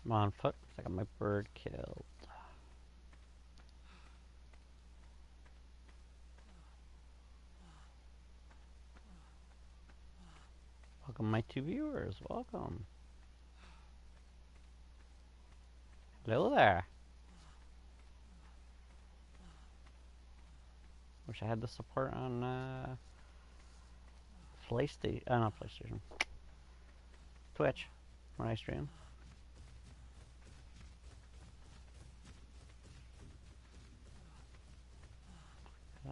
I'm on foot. I got my bird killed. Welcome, my 2 viewers. Welcome. Hello there. Wish I had the support on PlayStation. Not PlayStation. Twitch when I stream.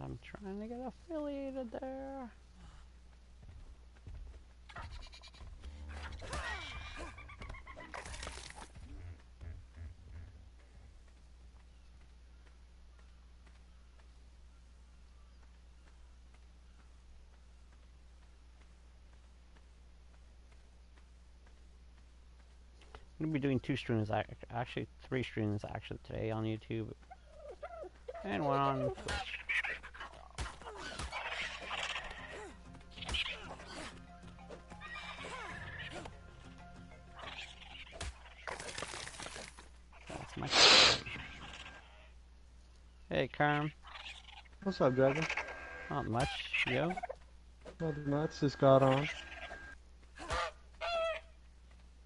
I'm trying to get affiliated there. I'm gonna be doing 2 streams, actually 3 streams actually today on YouTube, and 1 on Twitch. That's my. Hey, Kerm. What's up, Dragon? Not much, yo. Nothing much, just got on.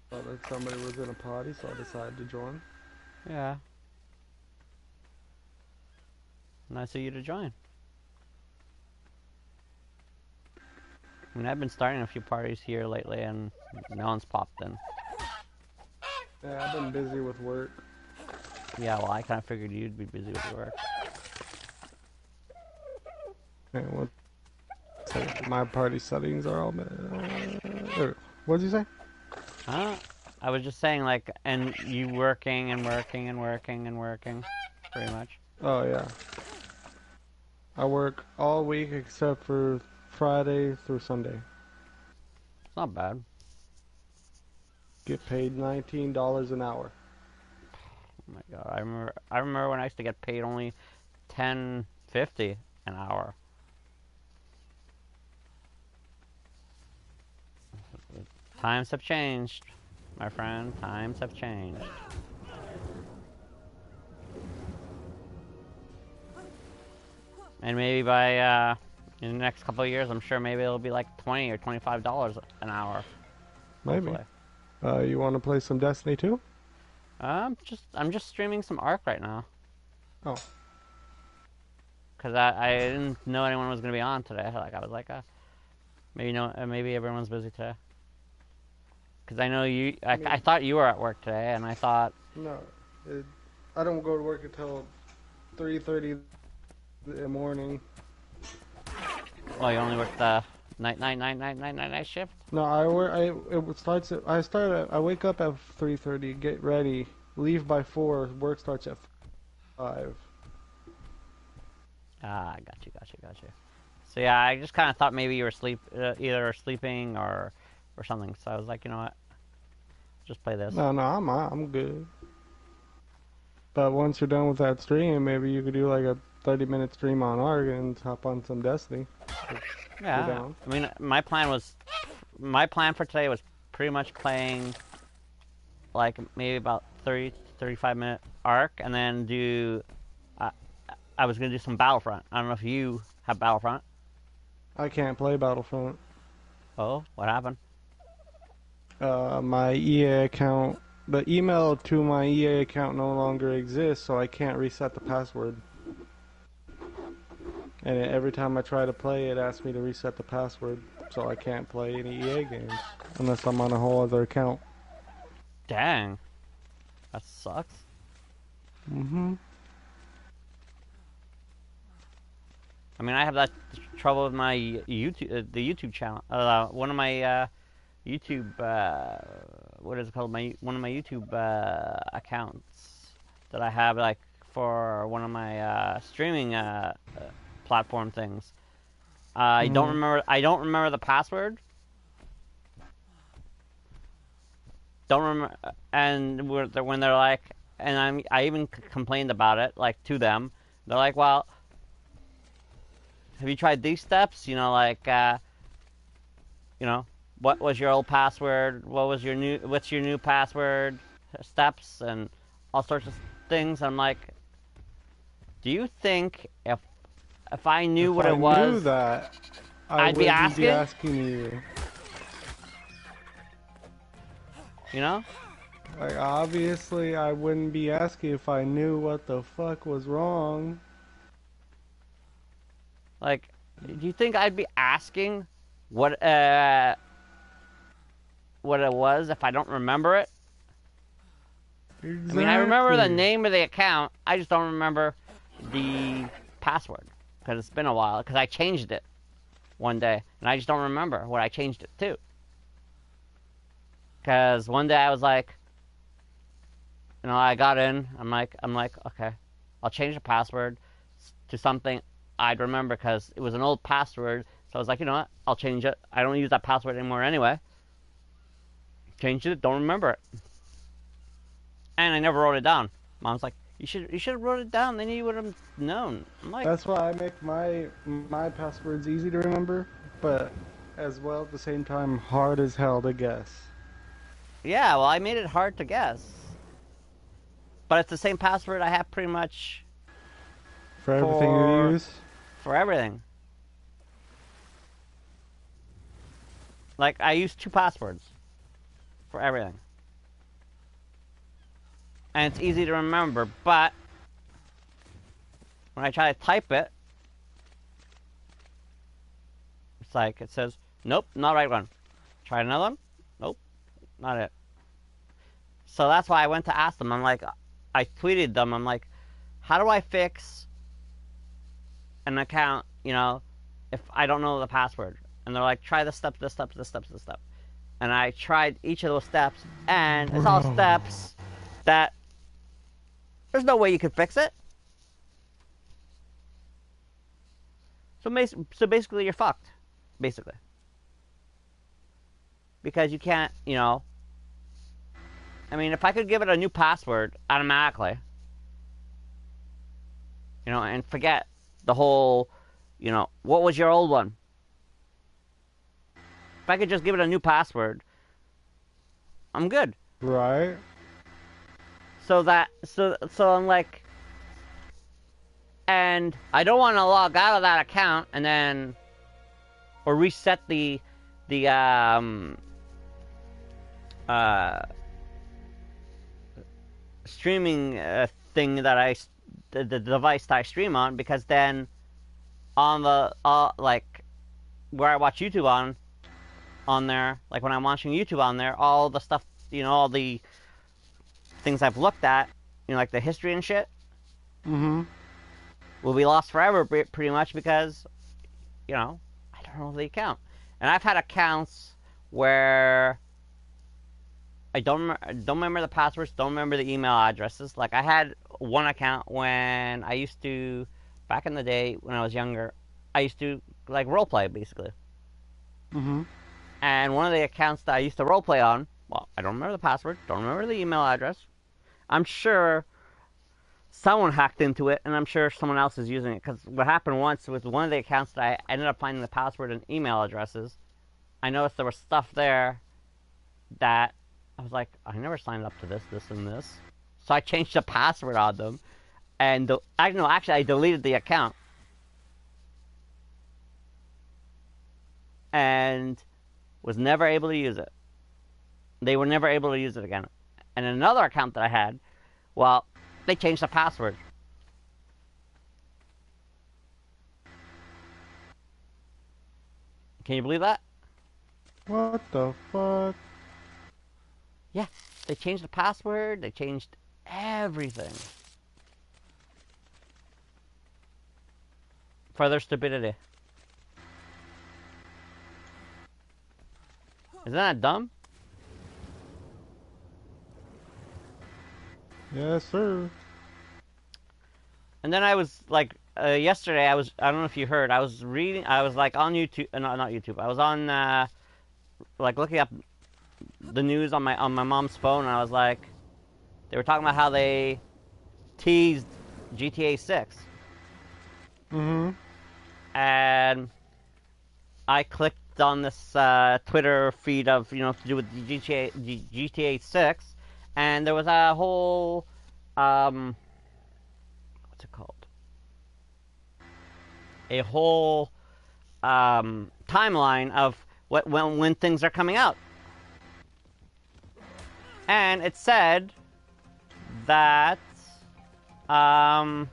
Thought that somebody was in a party, so I decided to join. Yeah. Nice of you to join. I mean, I've been starting a few parties here lately, and no one's popped in. Yeah, I've been busy with work. Yeah, well, I kind of figured you'd be busy with work. Yeah, my party settings are all... what did you say? I was just saying, like, and you working and working and working and working, pretty much. Oh, yeah. I work all week except for Friday through Sunday. It's not bad. Get paid $19 an hour. Oh my god, I remember when I used to get paid only $10.50 an hour. Times have changed, my friend. Times have changed. And maybe by in the next couple of years, I'm sure maybe it'll be like $20 or $25 an hour. Maybe. You want to play some Destiny too? I'm just streaming some Ark right now. Oh. Cause I didn't know anyone was gonna be on today. Like I was like, maybe everyone's busy today. Cause I know you. I thought you were at work today, and I thought. No, I don't go to work until 3:30 in the morning. Oh, you only work the night shift? No, I wake up at 3:30, get ready, leave by 4. Work starts at 5. Ah, got you. So yeah, I just kind of thought maybe you were either sleeping or something. So I was like, you know what, just play this. No, I'm good. But once you're done with that stream, maybe you could do like a 30-minute stream on Ark and hop on some Destiny. Yeah, I mean, my plan for today was pretty much playing like maybe about 30 to 35-minute Ark, and then I was gonna do some Battlefront. I don't know if you have Battlefront. I can't play Battlefront. Oh, what happened? My EA account, the email to my EA account no longer exists, so I can't reset the password. And every time I try to play, it asks me to reset the password, so I can't play any EA games unless I'm on a whole other account. Dang, that sucks. Mm-hmm. I mean, I have that trouble with my YouTube, the YouTube channel. One of my YouTube, what is it called? One of my YouTube accounts that I have, like, for one of my streaming platform things. I don't remember the password. Don't remember, and when they're like, and I even complained about it, like, to them. They're like, well, have you tried these steps? You know, like, you know, what was your old password? What's your new password? steps and all sorts of things. I'm like, do you think if I knew If what I it knew was, that, I I'd be wouldn't be asking? asking you. You know? Like, obviously, I wouldn't be asking if I knew what the fuck was wrong. Like, do you think I'd be asking what it was if I don't remember it? Exactly. I mean, I remember the name of the account. I just don't remember the password because it's been a while. Because I changed it one day, and I just don't remember what I changed it to. Because one day I was like, I got in. I'm like, okay, I'll change the password to something I'd remember because it was an old password. So I was like, you know what? I'll change it. I don't use that password anymore anyway. Changed it. Don't remember it. And I never wrote it down. Mom's like, you should have wrote it down. Then you would have known. I'm like, that's why I make my passwords easy to remember, but as well at the same time hard as hell to guess. yeah. Well, I made it hard to guess, but it's the same password I have pretty much For everything you use. for everything. Like I use 2 passwords for everything. And it's easy to remember, but when I try to type it, it's like it says, nope, not right one. Try another one. Nope, not it. So that's why I went to ask them. I'm like, I tweeted them. I'm like, how do I fix an account, if I don't know the password? And they're like, try this step, this step, this step, this step. And I tried each of those steps, and it's all steps that there's no way you could fix it. So basically, you're fucked. Basically. Because you can't, I mean, if I could give it a new password automatically, and forget the whole, what was your old one? If I could just give it a new password, I'm good. Right. So I'm like, and I don't want to log out of that account and then, or reset the streaming thing that the device that I stream on, because then on the like where I watch YouTube on there, like when I'm watching YouTube on there, all the stuff, all the things I've looked at, like the history and shit, will be lost forever, pretty much, because, I don't know the account. And I've had accounts where I don't remember the passwords, don't remember the email addresses. Like I had one account when I used to, back in the day when I was younger, I used to like roleplay basically. And one of the accounts that I used to roleplay on, well, I don't remember the password, don't remember the email address. I'm sure someone hacked into it, and I'm sure someone else is using it. Because what happened once with one of the accounts that I ended up finding the password and email addresses, I noticed there was stuff there that I was like, I never signed up to this, and this. So I changed the password on them, and actually I deleted the account. And was never able to use it. They were never able to use it again. And another account that I had, well, they changed the password. Can you believe that? What the fuck? Yeah, they changed the password, they changed everything. For their stupidity. Isn't that dumb? Yes, sir. And then I was like, yesterday I don't know if you heard, I was like on YouTube, not YouTube, I was on, like looking up the news on my mom's phone, and I was like, they were talking about how they teased GTA 6. And I clicked on this Twitter feed of, to do with GTA 6, and there was a whole what's it called? A whole timeline of when things are coming out, and it said that the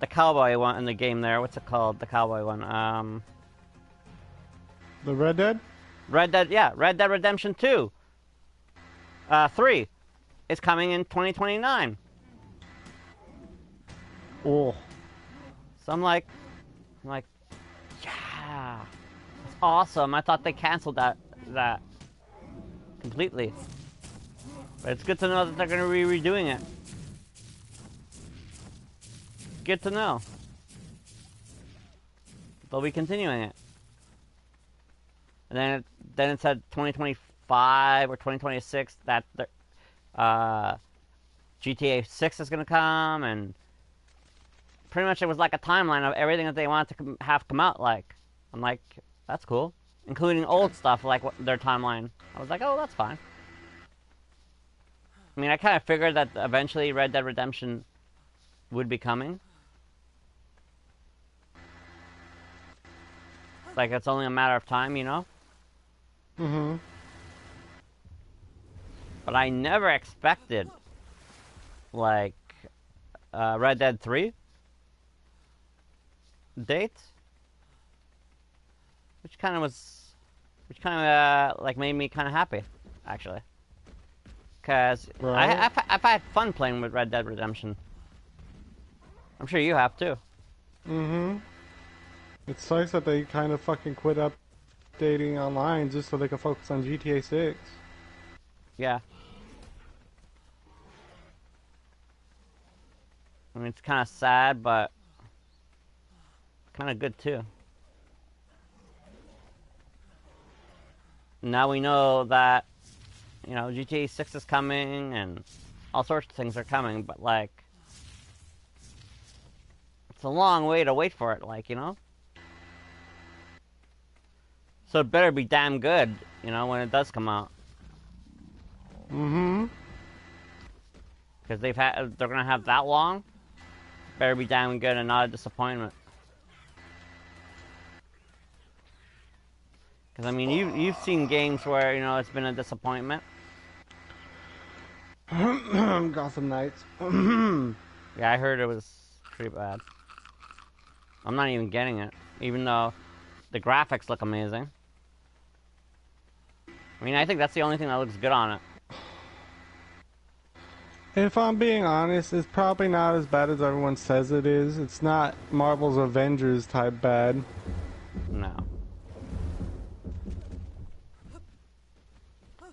cowboy one in the game there. What's it called? The cowboy one. The Red Dead? Red Dead, yeah, Red Dead Redemption 2. 3 is coming in 2029. Oh. So I'm like, yeah, that's awesome. I thought they canceled that completely. But it's good to know that they're going to be redoing it. Good to know. They'll be continuing it. And then it said 2025 or 2026 that GTA 6 is going to come, and pretty much it was like a timeline of everything that they wanted to have come out. Like, I'm like, that's cool, including old stuff like their timeline. I was like, oh, that's fine. I mean, I kind of figured that eventually Red Dead Redemption would be coming. Like, it's only a matter of time, you know? Mm-hmm. But I never expected, like, Red Dead 3 date. Which kind of like, made me kind of happy, actually. Because Right. I've had fun playing with Red Dead Redemption. I'm sure you have, too. Mm-hmm. It sucks that they kind of fucking quit updating online just so they can focus on GTA 6. Yeah. I mean, it's kind of sad, but kind of good, too. Now we know that, you know, GTA 6 is coming, and all sorts of things are coming, but, like, it's a long way to wait for it, like, you know? So it better be damn good, you know, when it does come out. Mm-hmm. Because they're gonna have that long. Better be damn good and not a disappointment. Because I mean, you've seen games where, you know, it's been a disappointment. Gotham Knights. Yeah, I heard it was pretty bad. I'm not even getting it, even though the graphics look amazing. I mean, I think that's the only thing that looks good on it. If I'm being honest, it's probably not as bad as everyone says it is. It's not Marvel's Avengers type bad. No.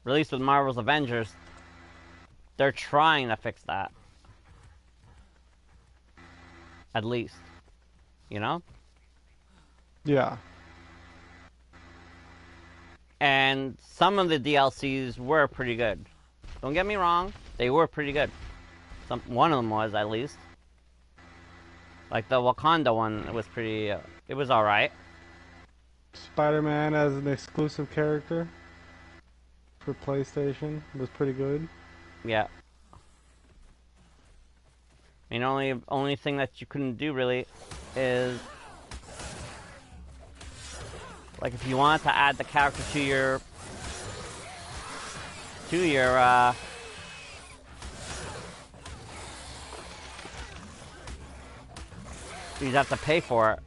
Released with Marvel's Avengers, they're trying to fix that. At least. You know? Yeah. And some of the DLCs were pretty good. Don't get me wrong, they were pretty good. One of them was, at least. Like the Wakanda one was pretty, it was alright. Spider-Man as an exclusive character for PlayStation was pretty good. Yeah. I mean, only thing that you couldn't do really is, like, if you wanted to add the character to your you'd have to pay for it.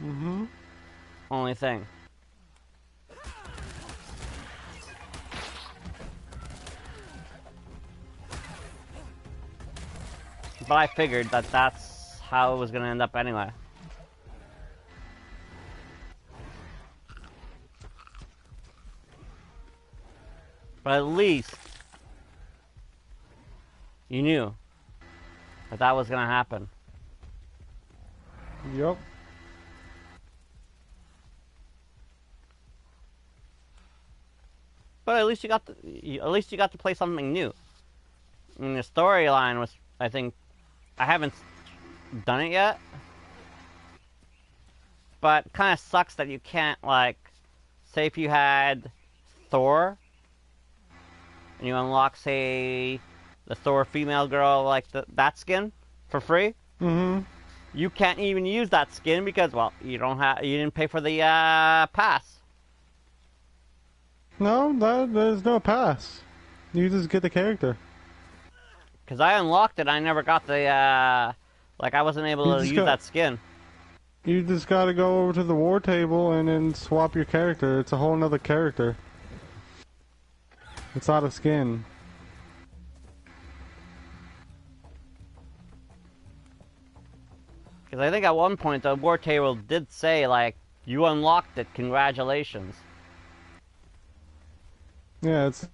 Mm-hmm. Only thing. But I figured that that's how it was gonna end up anyway. But at least you knew that that was gonna happen. Yup. But at least you got to play something new. I mean, the storyline was, I think, I haven't done it yet, but kind of sucks that you can't, like, say if you had Thor, and you unlock, say, the Thor female girl, like that skin, for free. Mm-hmm. You can't even use that skin because, well, you didn't pay for the pass. No, there's no pass. You just get the character. Because I unlocked it, I never got the, like, I wasn't able to use that skin. You just gotta go over to the war table and then swap your character. It's a whole nother character. It's not a skin. Because I think at one point the war table did say, like, you unlocked it, congratulations. Yeah, it's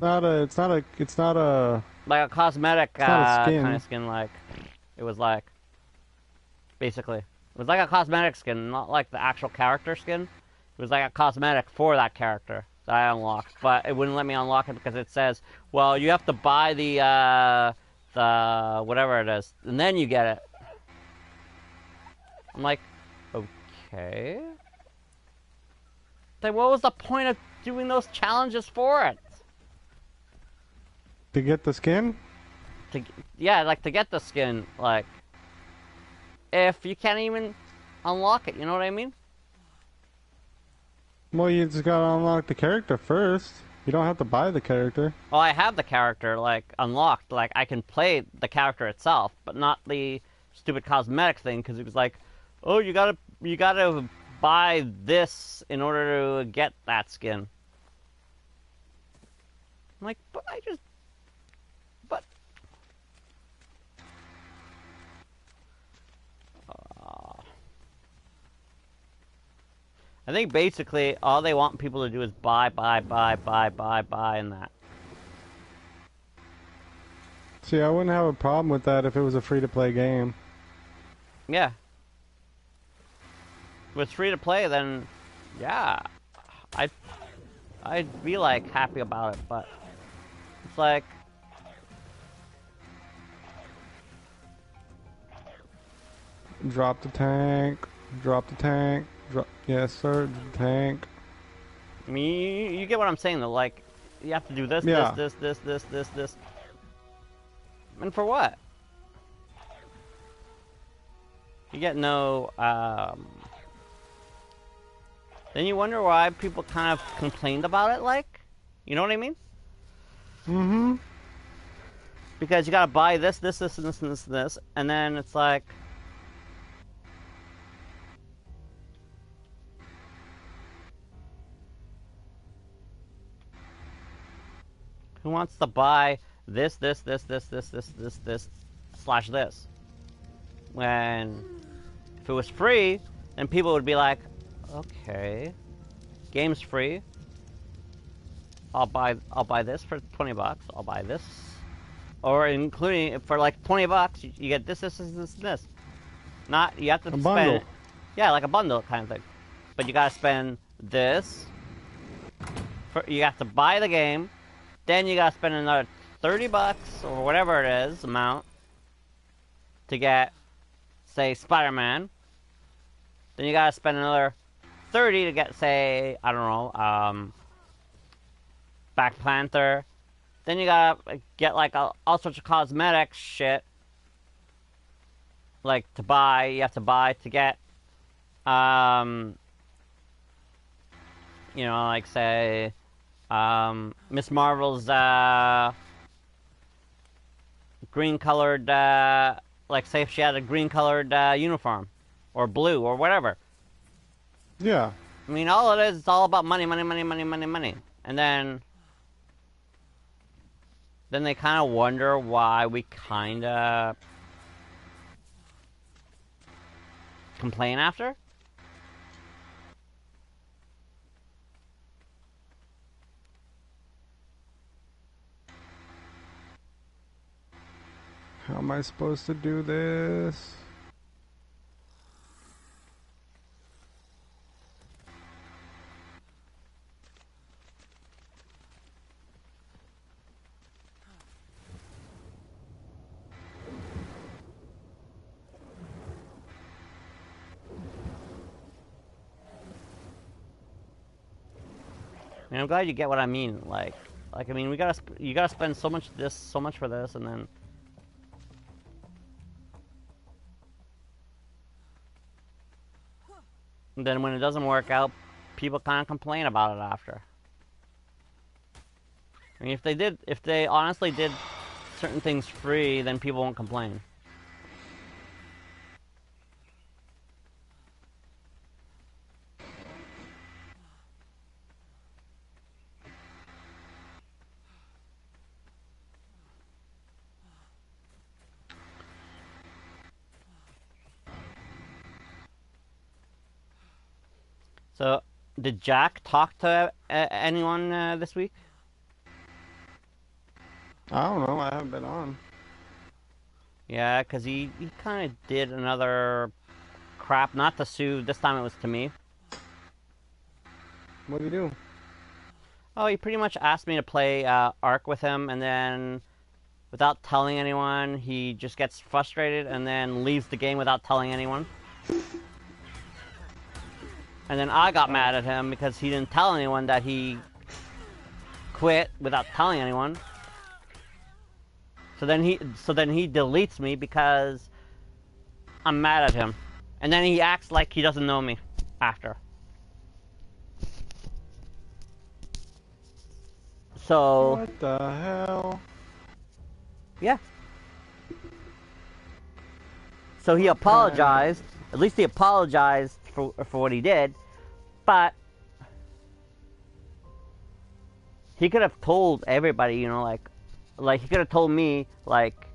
not a Like a cosmetic skin. kind of skin, like, it was like, basically. It was like a cosmetic skin, not like the actual character skin. It was like a cosmetic for that character that I unlocked. But it wouldn't let me unlock it because it says, well, you have to buy the whatever it is, and then you get it. I'm like, okay. Then what was the point of doing those challenges for it? To get the skin? Yeah, like to get the skin, like, if you can't even unlock it, you know what I mean? Well, you just gotta unlock the character first. You don't have to buy the character. Well, I have the character, like, unlocked. Like, I can play the character itself, but not the stupid cosmetic thing, because it was like, oh, you gotta buy this in order to get that skin. I'm like, but I think basically all they want people to do is buy, and that. See, I wouldn't have a problem with that if it was a free-to-play game. Yeah. If it's free to play, then yeah, I'd be like happy about it, but it's like, Drop the tank. Drop the tank. Yes, sir. The tank. I mean, you get what I'm saying though. Like, you have to do this, Yeah. this, and for what? You get no. Then you wonder why people kind of complained about it. Like, you know what I mean? Mm-hmm. Because you gotta buy this, and this, and then it's like. Who wants to buy this, /this, when if it was free, then people would be like, okay, game's free. I'll buy this for $20. I'll buy this, or including for like $20, you get this, and this. Not you have to spend. Bundle. Yeah, like a bundle kind of thing. But you gotta spend this. You have to buy the game. Then you gotta spend another $30 or whatever it is amount to get, say, Spider-Man. Then you gotta spend another $30 to get, say, I don't know, Black Panther. Then you gotta get like all sorts of cosmetic shit, like to buy. You have to buy to get, you know, like say. Miss Marvel's green-colored, like say if she had a green-colored uniform, or blue, or whatever. Yeah. I mean, all it is, it's all about money, and then they kind of wonder why we kind of complain after. How am I supposed to do this? mean, I'm glad you get what I mean. Like I mean, you gotta spend so much this, so much for this, and then when it doesn't work out, people kind of complain about it after. I mean, if they honestly did certain things free, then people won't complain. So, did Jack talk to anyone this week? I don't know. I haven't been on. Yeah, because he kind of did another crap, not to Sue, this time it was to me. What do you do? Oh, he pretty much asked me to play Ark with him, and then without telling anyone, he just gets frustrated and then leaves the game without telling anyone. And then I got mad at him because he didn't tell anyone that he quit without telling anyone. So then he deletes me because I'm mad at him. And then he acts like he doesn't know me after. So What the hell? yeah. So he apologized. At least he apologized for what he did, but he could have told everybody, you know, like he could have told me, like,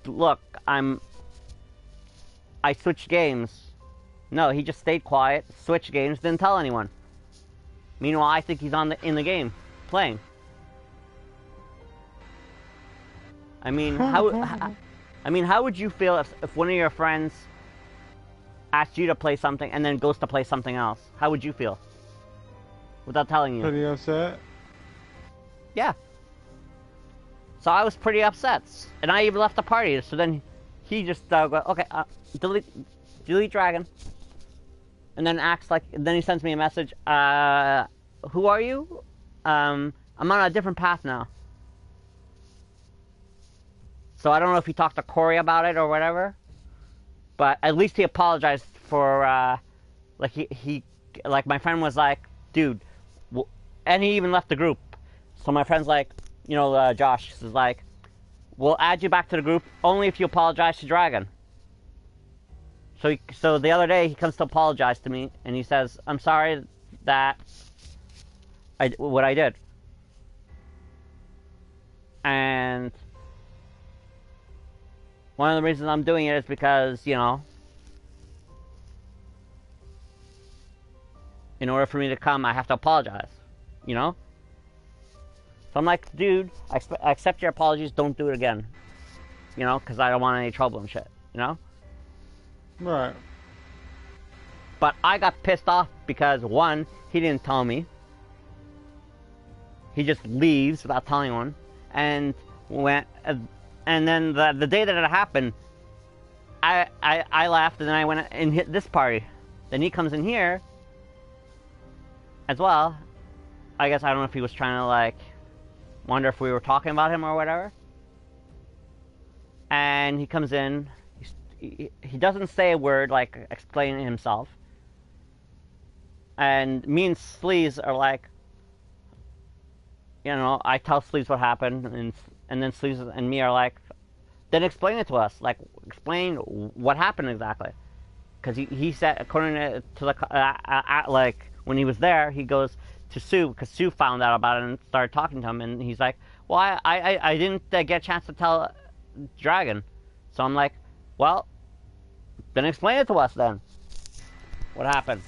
look, I switched games. No, he just stayed quiet, switched games, didn't tell anyone. Meanwhile, I think he's in the game, playing. I mean, how would you feel if one of your friends asked you to play something and then goes to play something else? How would you feel? Without telling you. Pretty upset. Yeah. So I was pretty upset, and I even left the party. So then he just go, okay, delete Dragon, and then acts like. Then he sends me a message. Who are you? I'm on a different path now. So I don't know if he talked to Corey about it or whatever, but at least he apologized for, like he like my friend was like, dude, and he even left the group. So my friend's like, you know, Josh is like, we'll add you back to the group only if you apologize to Dragon. So the other day he comes to apologize to me and he says, I'm sorry that what I did. And one of the reasons I'm doing it is because, you know, in order for me to come, I have to apologize, you know? So I'm like, dude, I accept your apologies, don't do it again, you know, because I don't want any trouble and shit, you know? Right. But I got pissed off because, one, he didn't tell me. He just leaves without telling anyone. And then the day that it happened, I left and then I went and hit this party. Then he comes in here as well. I guess I don't know if he was trying to, like, wonder if we were talking about him or whatever. And he comes in. He doesn't say a word, like, explaining himself. And me and Sleaze are like, you know, I tell Sleaze what happened, and then Sleaze and me are like, then explain it to us. Like, explain what happened exactly. Because he said, according to the, like, when he was there, he goes to Sue, because Sue found out about it and started talking to him, and he's like, well, I didn't get a chance to tell Dragon. So I'm like, well, then explain it to us then. What happened?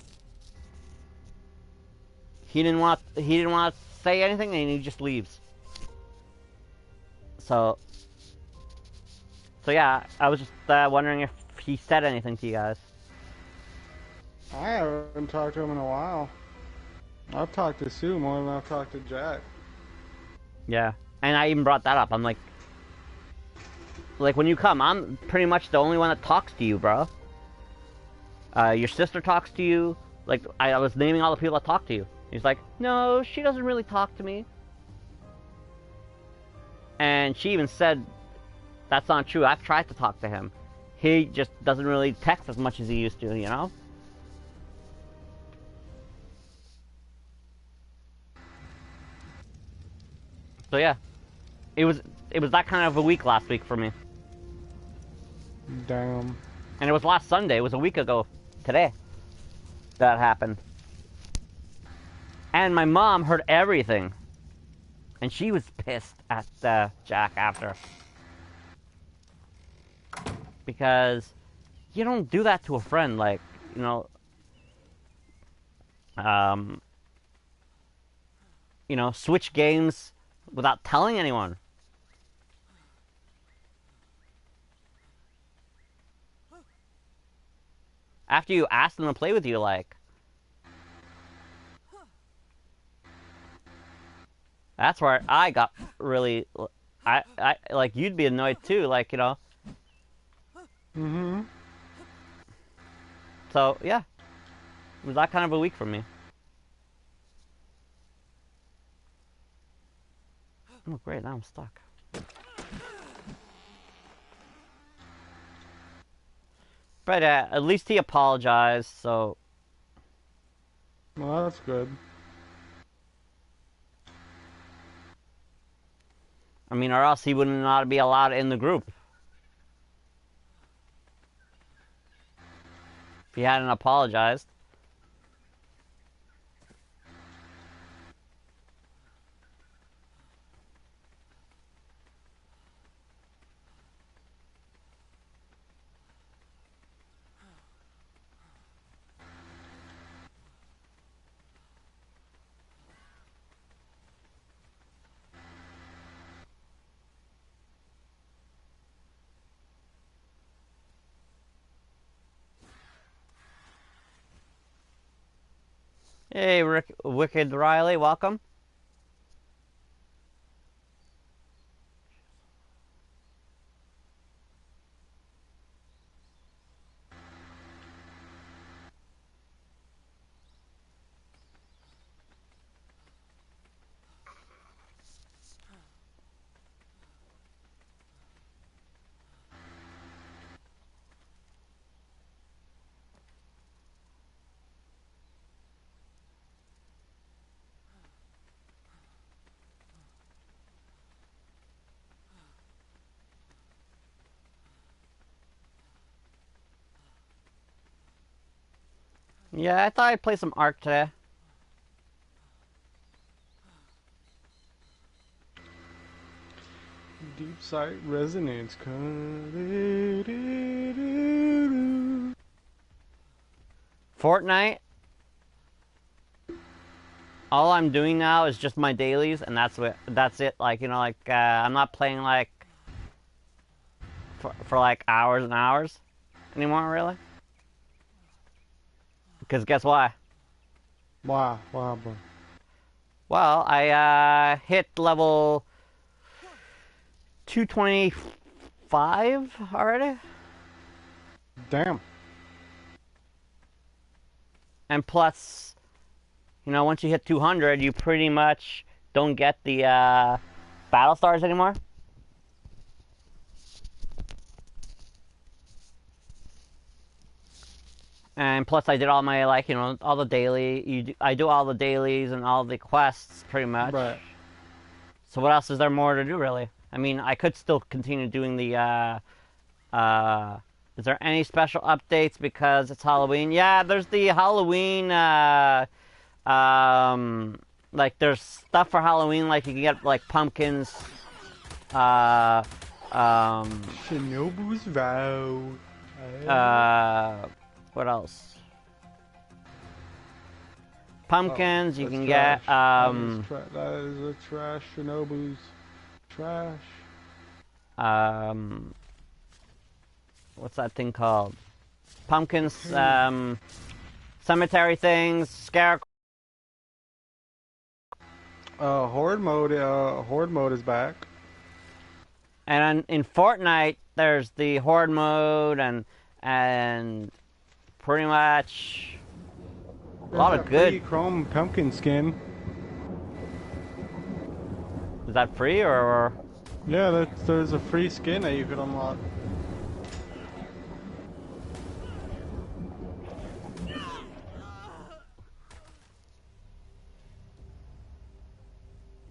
He didn't want to say anything, and he just leaves. So yeah, I was just wondering if he said anything to you guys. I haven't talked to him in a while. I've talked to Sue more than I've talked to Jack. Yeah, and I even brought that up. I'm like when you come, I'm pretty much the only one that talks to you, bro. Your sister talks to you. Like, I was naming all the people that talk to you. He's like, no, she doesn't really talk to me. And she even said, that's not true. I've tried to talk to him. He just doesn't really text as much as he used to, you know? So yeah, it was that kind of a week last week for me. Damn. And it was last Sunday. It was a week ago today that happened. And my mom heard everything. And she was pissed at Jack after. Because you don't do that to a friend, like, you know, switch games without telling anyone. After you ask them to play with you, like. That's where I got really, I like, you'd be annoyed too, like, you know. Mm-hmm. So, yeah. It was that kind of a week for me. Oh, great, now I'm stuck. But at least he apologized, so... Well, that's good. I mean, or else he would not be allowed in the group. If he hadn't apologized. Hey, Wicked Riley, welcome. Yeah, I thought I'd play some Ark today. Deep sight resonance. Fortnite. All I'm doing now is just my dailies, and that's it. Like, you know, like, I'm not playing, like, for like hours and hours anymore, really. Because guess why? Wow, wow, bro. Well, I hit level 225 already. Damn. And plus, you know, once you hit 200, you pretty much don't get the battle stars anymore. And plus, I did all my, like, you know, all the daily. I do all the dailies and all the quests, pretty much. Right. So what else is there more to do, really? I mean, I could still continue doing the, is there any special updates because it's Halloween? Yeah, there's the Halloween, like, there's stuff for Halloween, like, you can get, like, pumpkins, Shinobu's vow. what else? Pumpkins, you can trash. get, that is a trash. Shinobu's trash. what's that thing called? Pumpkins, cemetery things, scarecrow. Horde mode is back. And in Fortnite, there's the Horde mode and pretty much A lot of free good. chrome pumpkin skin. Is that free or? Yeah, there's a free skin that you could unlock.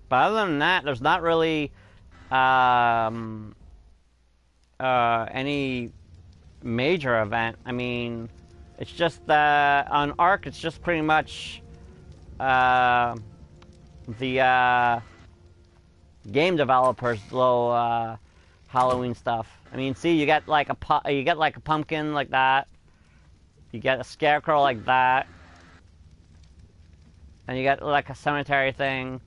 But other than that, there's not really um, any major event. I mean, it's just on Ark. It's just pretty much the game developers' little Halloween stuff. I mean, see, you get like a pumpkin like that. You get a scarecrow like that, and you get like a cemetery thing.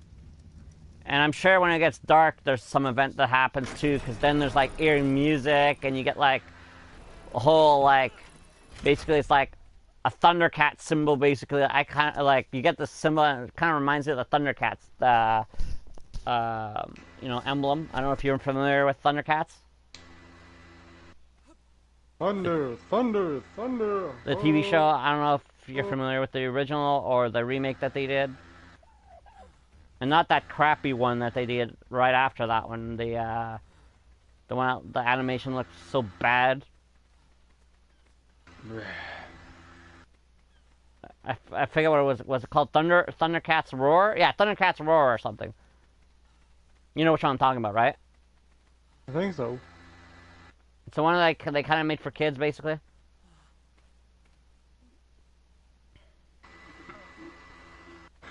And I'm sure when it gets dark, there's some event that happens too, because then there's like eerie music, and you get like a whole like, basically it's like a Thundercat symbol. Basically, I kind of like you get the symbol, and it kind of reminds me of the Thundercats, emblem. I don't know if you're familiar with Thundercats. Thunder, thunder, thunder. The TV show. I don't know if you're familiar with the original or the remake that they did. And not that crappy one that they did right after that one. The animation looked so bad. I forget what it was. Was it called Thundercats Roar? Yeah, Thundercats Roar or something. You know which one I'm talking about, right? I think so. It's the one like they kind of made for kids, basically.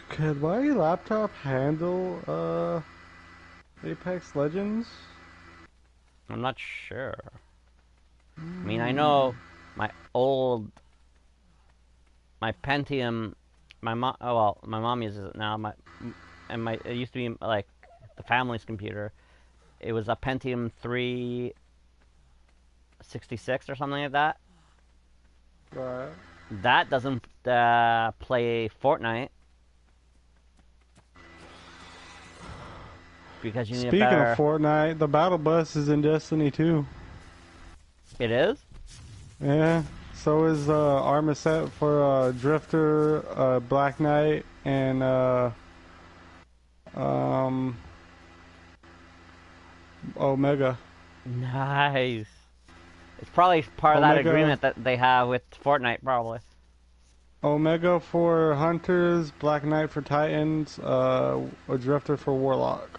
Could my laptop handle Apex Legends? I'm not sure. I mean, I know my Pentium, my mom uses it now. It used to be like the family's computer. It was a Pentium 366 or something like that. Right. That doesn't play Fortnite because you need Speaking a better. of Fortnite, the battle bus is in Destiny 2. It is? Yeah. So is Armiset for Drifter, Black Knight, and Omega. Nice. It's probably part of that Omega. agreement that they have with Fortnite, probably. Omega for Hunters, Black Knight for Titans, a Drifter for Warlock.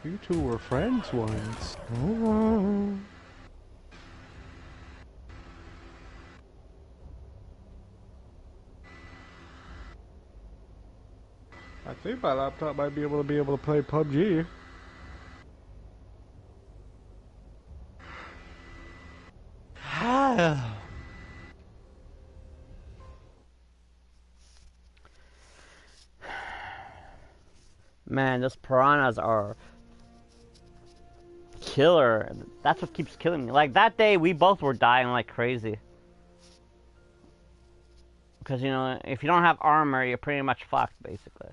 You two were friends once. Oh. I think my laptop might be able to play PUBG. Man, those piranhas are killer. That's what keeps killing me. Like that day, we both were dying like crazy. Because if you don't have armor, you're pretty much fucked, basically.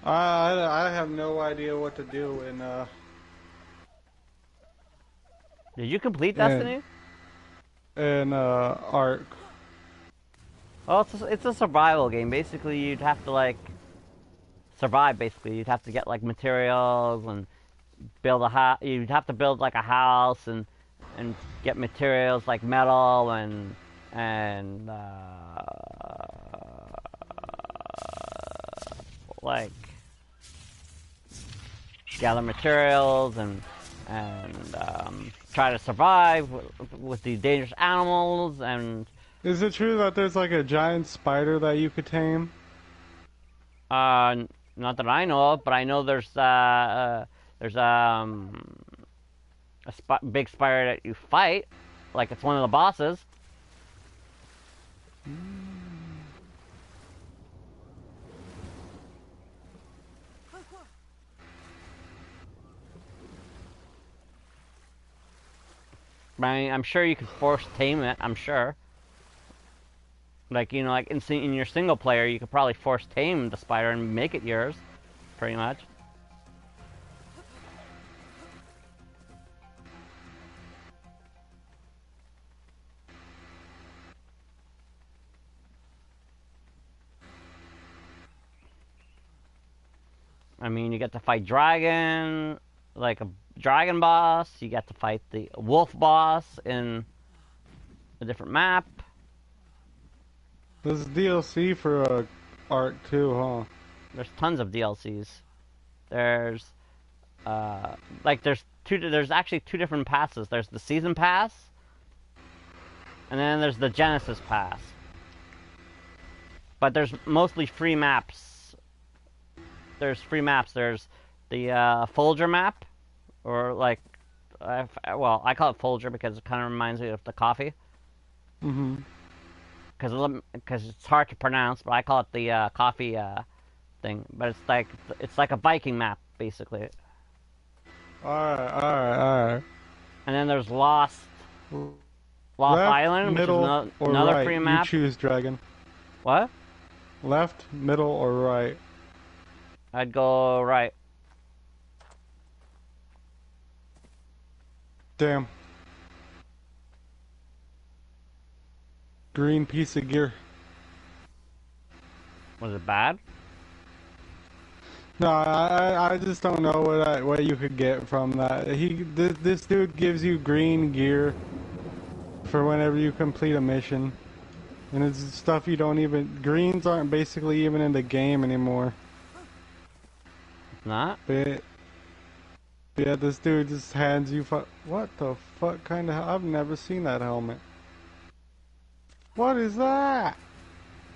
I have no idea what to do Did you complete Destiny? in Ark. Well, it's a survival game. Basically, you'd have to like survive. Basically, you'd have to get like materials and build a house. You'd have to build like a house and get materials like metal and like gather materials and try to survive with these dangerous animals. And Is it true that there's like a giant spider that you could tame? not that I know of, but I know there's a big spider that you fight, like it's one of the bosses. I mean, I'm sure you could force tame it. I'm sure. Like, you know, like in your single player, you could probably force tame the spider and make it yours, pretty much. I mean, you get to fight dragon, like a dragon boss. You get to fight the wolf boss in a different map. There's DLC for art too, huh? There's tons of DLCs. There's like there's actually two different passes. There's the season pass, and then there's the Genesis pass. But there's mostly free maps. There's free maps. There's the Folger map, or like, well, I call it Folger because it kind of reminds me of the coffee. Mm-hmm. Because it's hard to pronounce, but I call it the coffee thing. But it's like a Viking map basically. Alright. And then there's Lost Left, Island, which is middle, or another right. free map. You choose, Dragon. What? Left, middle, or right? I'd go right. Damn. Green piece of gear. Was it bad? No, I just don't know what you could get from that. This dude gives you green gear for whenever you complete a mission, and it's stuff you don't even. Greens aren't basically even in the game anymore. Not? But yeah, this dude just hands you. What the fuck kind of? I've never seen that helmet. What is that?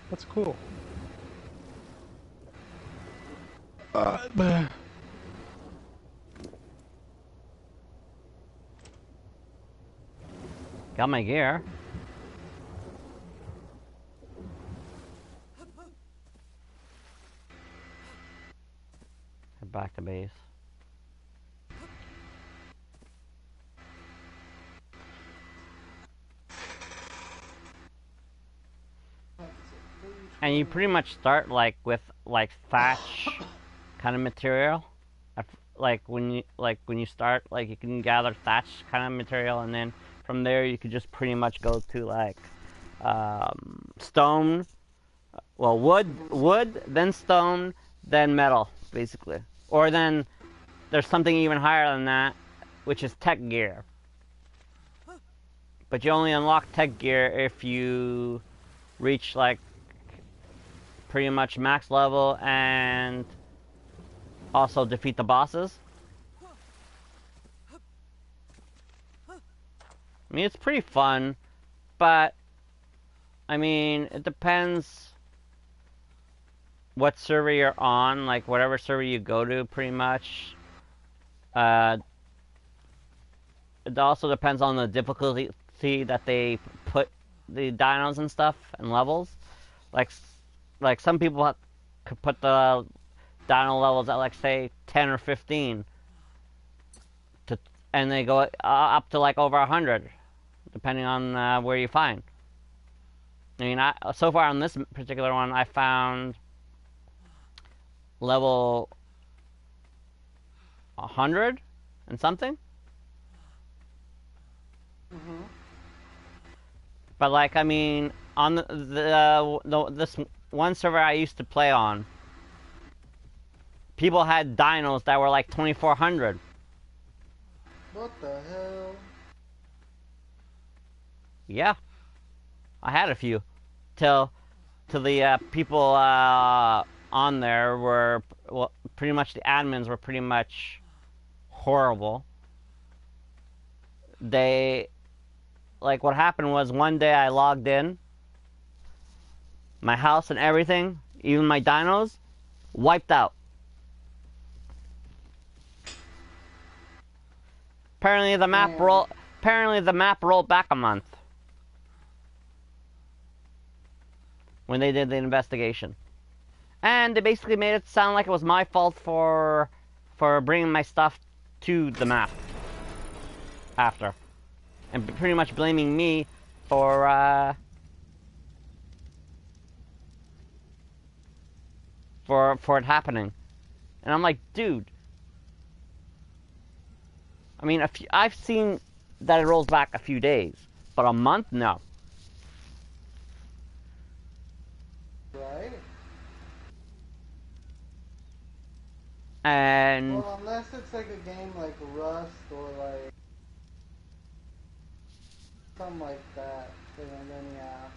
That's cool. Got my gear. Head back to base. And you pretty much start like with like thatch kind of material. Like when you start, like you can gather thatch kind of material, and then from there you could just pretty much go to like stone, well wood, then stone, then metal, basically. Or then there's something even higher than that, which is tech gear. But you only unlock tech gear if you reach like pretty much max level and also defeat the bosses. I mean, it's pretty fun, but I mean, it depends what server you're on, like whatever server you go to, pretty much. It also depends on the difficulty that they put the dinos and stuff and levels. Like some people could put the dino levels at like say 10 or 15, and they go up to like over 100, depending on where you find. I mean, so far on this particular one, I found level 100 and something. Mm-hmm. But like, I mean, on this one server I used to play on, people had dinos that were like 2400. What the hell? Yeah, I had a few. Till the people on there were, well, pretty much the admins were pretty much horrible. They, like, what happened was one day I logged in, my house and everything, even my dinos, wiped out. Apparently the map rolled back a month when they did the investigation, and they basically made it sound like it was my fault for bringing my stuff to the map after, and pretty much blaming me for for it happening. And I'm like, dude. I mean, I've seen that it rolls back a few days, but a month, no. Right? And well, unless it's like a game like Rust or like something like that, then yeah.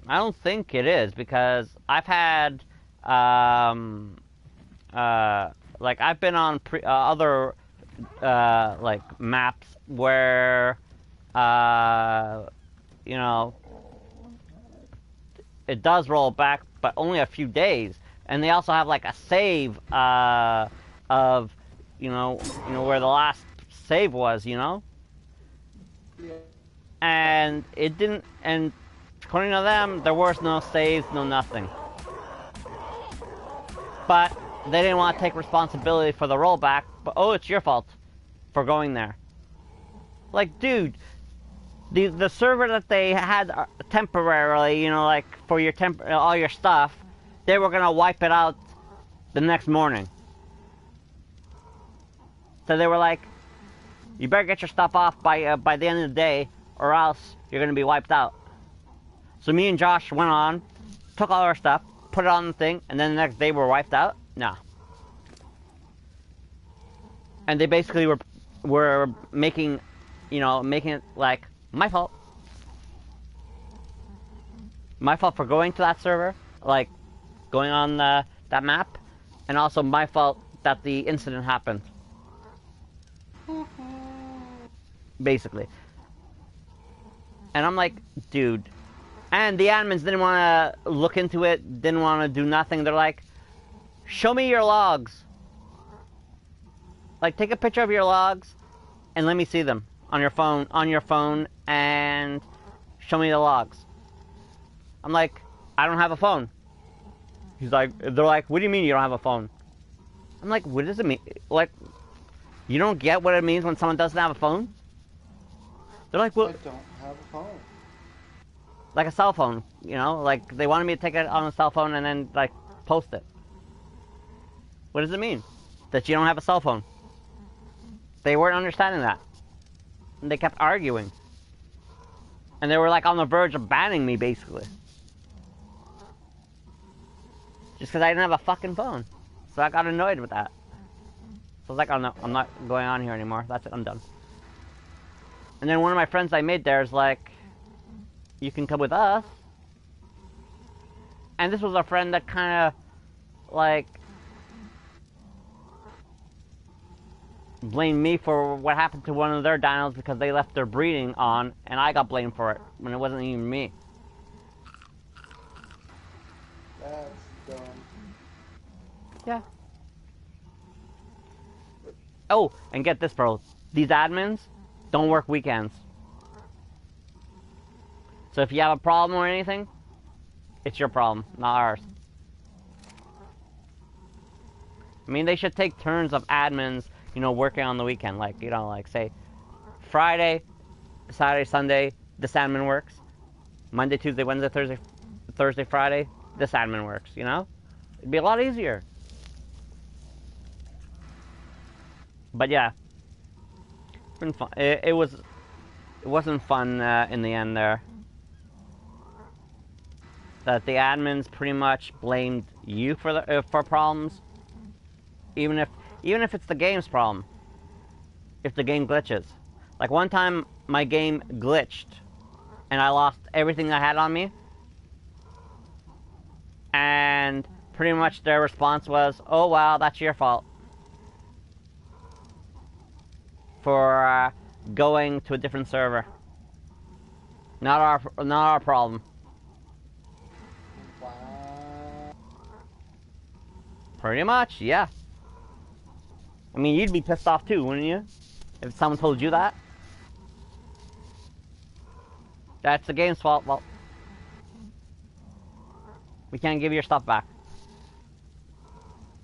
I don't think it is, because I've had like I've been on other like maps where you know, it does roll back, but only a few days. And they also have like a save of you know where the last save was, you know. Yeah. And it didn't. And according to them, there was no saves, no nothing. But they didn't want to take responsibility for the rollback. But oh, it's your fault for going there. Like, dude, the server that they had temporarily, you know, like for your all your stuff, they were gonna wipe it out the next morning. So they were like, you better get your stuff off by the end of the day, or else you're gonna be wiped out. So me and Josh went on, took all our stuff, put it on the thing, and then the next day we're wiped out? No. And they basically were making, you know, making it like my fault. My fault for going to that server, like going on that map, and also my fault that the incident happened. Basically. And I'm like, dude. And the admins didn't want to look into it, didn't want to do nothing. They're like, show me your logs. Like, take a picture of your logs and let me see them on your phone, and show me the logs. I'm like, I don't have a phone. They're like, what do you mean you don't have a phone? I'm like, what does it mean? Like, you don't get what it means when someone doesn't have a phone? They're like, well, I don't have a phone. Like a cell phone, you know? Like, they wanted me to take it on a cell phone and then, like, post it. What does it mean? That you don't have a cell phone? They weren't understanding that. And they kept arguing. And they were, like, on the verge of banning me, basically. Just because I didn't have a fucking phone. So I got annoyed with that. So I was like, oh no, I'm not going on here anymore. That's it, I'm done. And then one of my friends I made there is like, you can come with us. And this was a friend that kind of, like, blamed me for what happened to one of their dinos because they left their breeding on, and I got blamed for it when it wasn't even me. That's dumb. Yeah. Oh, and get this, bro. These admins don't work weekends. So if you have a problem or anything, it's your problem, not ours. I mean, they should take turns of admins, you know, working on the weekend. Like, you know, like, say, Friday, Saturday, Sunday, this admin works. Monday, Tuesday, Wednesday, Thursday, Friday, this admin works, you know? It'd be a lot easier. But yeah, it's been fun. It wasn't fun in the end there. That the admins pretty much blamed you for problems, even if it's the game's problem. If the game glitches, like one time my game glitched, and I lost everything I had on me, and pretty much their response was, "Oh wow, that's your fault for going to a different server. Not our problem." Pretty much, yeah. I mean, you'd be pissed off too, wouldn't you? If someone told you that. That's the game's fault. Well, we can't give you your stuff back.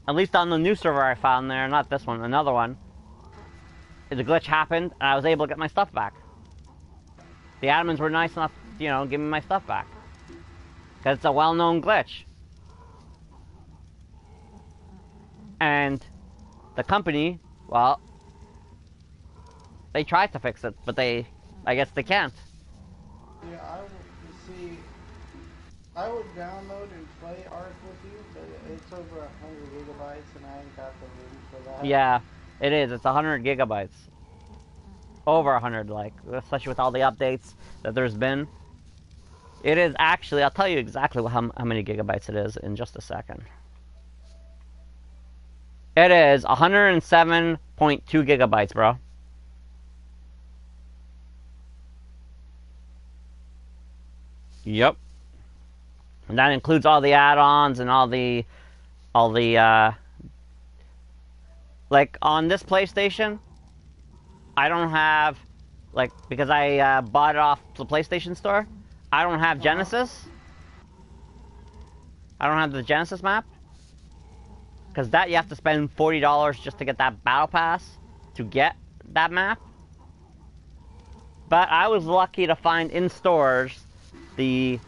At least on the new server I found there, not this one, another one. The glitch happened, and I was able to get my stuff back. The admins were nice enough, you know, give me my stuff back. Because it's a well-known glitch. And the company, well, they tried to fix it, but I guess they can't. Yeah, I would download and play Ark with you, but it's over 100 gigabytes, and I ain't got the room for that. Yeah, it is. It's 100 gigabytes. Over 100, like, especially with all the updates that there's been. It is actually, I'll tell you exactly how many gigabytes it is in just a second. It is 107.2 gigabytes, bro. Yep. And that includes all the add-ons and all the like on this PlayStation, I don't have, like, because I bought it off the PlayStation Store, I don't have Genesis. I don't have the Genesis map. Because that you have to spend $40 just to get that Battle Pass to get that map. But I was lucky to find in stores the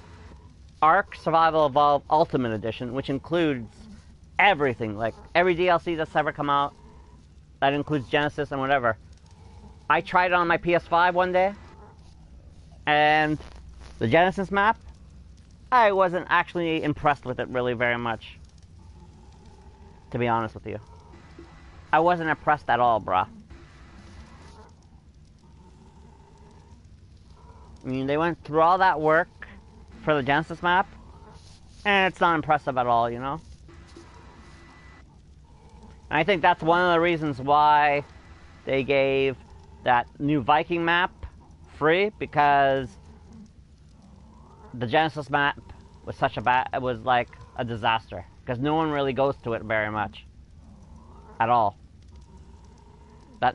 Ark Survival Evolved Ultimate Edition, which includes everything, like every DLC that's ever come out. That includes Genesis and whatever. I tried it on my PS5 one day, and the Genesis map, I wasn't actually impressed with it really very much. To be honest with you. I wasn't impressed at all, bruh. I mean, they went through all that work for the Genesis map, and it's not impressive at all, you know? And I think that's one of the reasons why they gave that new Viking map free, because the Genesis map was such a it was like a disaster. Because no one really goes to it very much. At all.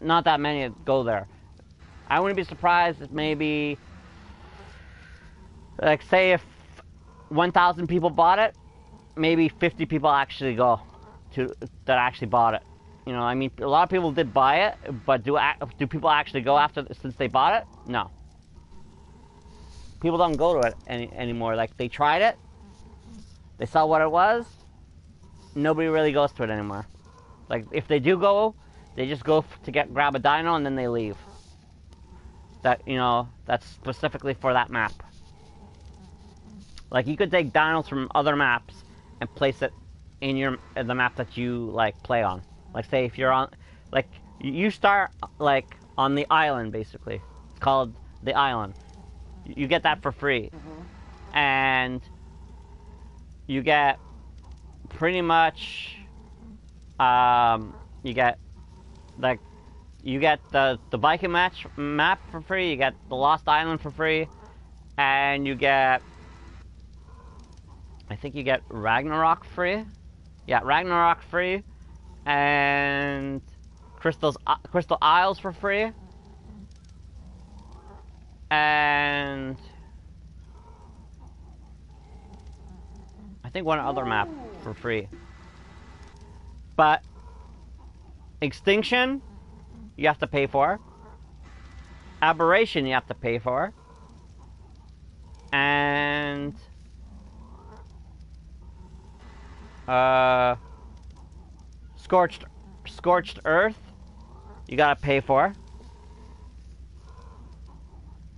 Not that many go there. I wouldn't be surprised if maybe, like, say if 1,000 people bought it, maybe 50 people actually go to that actually bought it. You know, I mean, a lot of people did buy it, but do people actually go after since they bought it? No. People don't go to it anymore. Like, they tried it, they saw what it was. Nobody really goes to it anymore. Like, if they do go, they just go to grab a dino and then they leave. That, you know, that's specifically for that map. Like, you could take dinos from other maps and place it in the map that you, like, play on. Like, say if you're on, like, you start, like, on the island, basically. It's called the island. You get that for free. Mm-hmm. And you get pretty much, you get, like, you get the Viking map for free, you get the Lost Island for free, and you get, I think you get Ragnarok free. Yeah, Ragnarok free, and Crystal Isles for free, and I think one other map for free. But Extinction, you have to pay for. Aberration, you have to pay for. And Scorched Earth, you gotta pay for.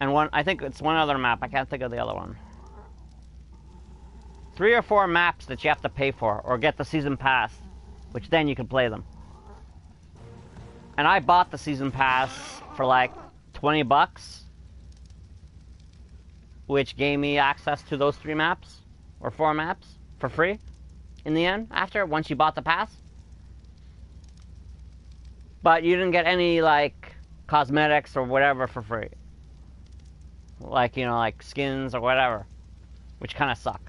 And I think it's one other map, I can't think of the other one. 3 or 4 maps that you have to pay for, or get the season pass, which then you can play them. And I bought the season pass for like 20 bucks, which gave me access to those 3 maps, or 4 maps, for free, in the end, once you bought the pass. But you didn't get any, like, cosmetics or whatever for free. Like, you know, like skins or whatever, which kind of suck.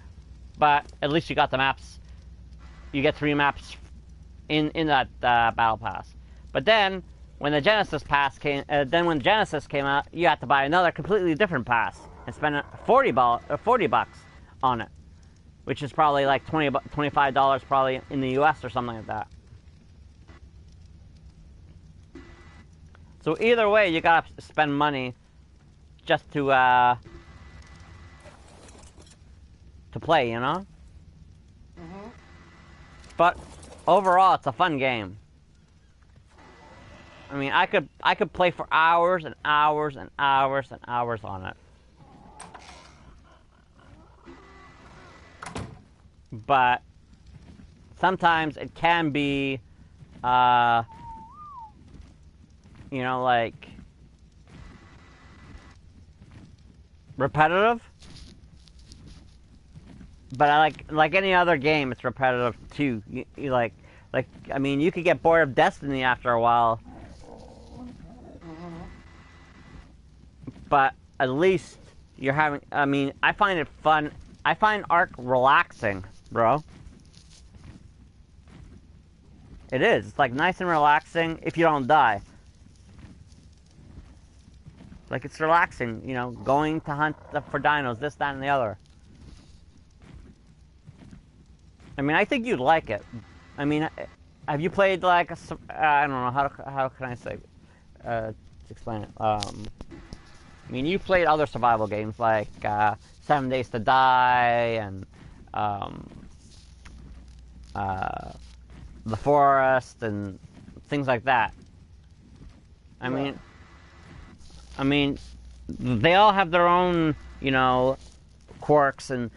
But at least you got the maps. You get 3 maps in that battle pass. But then when the Genesis pass came, came out, you had to buy another completely different pass and spend 40 bucks on it, which is probably like $25 probably in the US or something like that. So either way, you gotta spend money just to play, you know? But overall, it's a fun game. I mean, I could play for hours and hours and hours and hours on it. But sometimes it can be, you know, like repetitive. But I like any other game, it's repetitive too. You like I mean, you could get bored of Destiny after a while. But at least you're having. I mean, I find it fun. I find Ark relaxing, bro. It is. It's like nice and relaxing if you don't die. Like it's relaxing, you know, going to hunt for dinos, this, that, and the other. I mean, I think you'd like it. I mean, have you played like I don't know how can I say to explain it. I mean, you played other survival games like 7 Days to Die and The Forest and things like that. I mean, they all have their own, you know, quirks and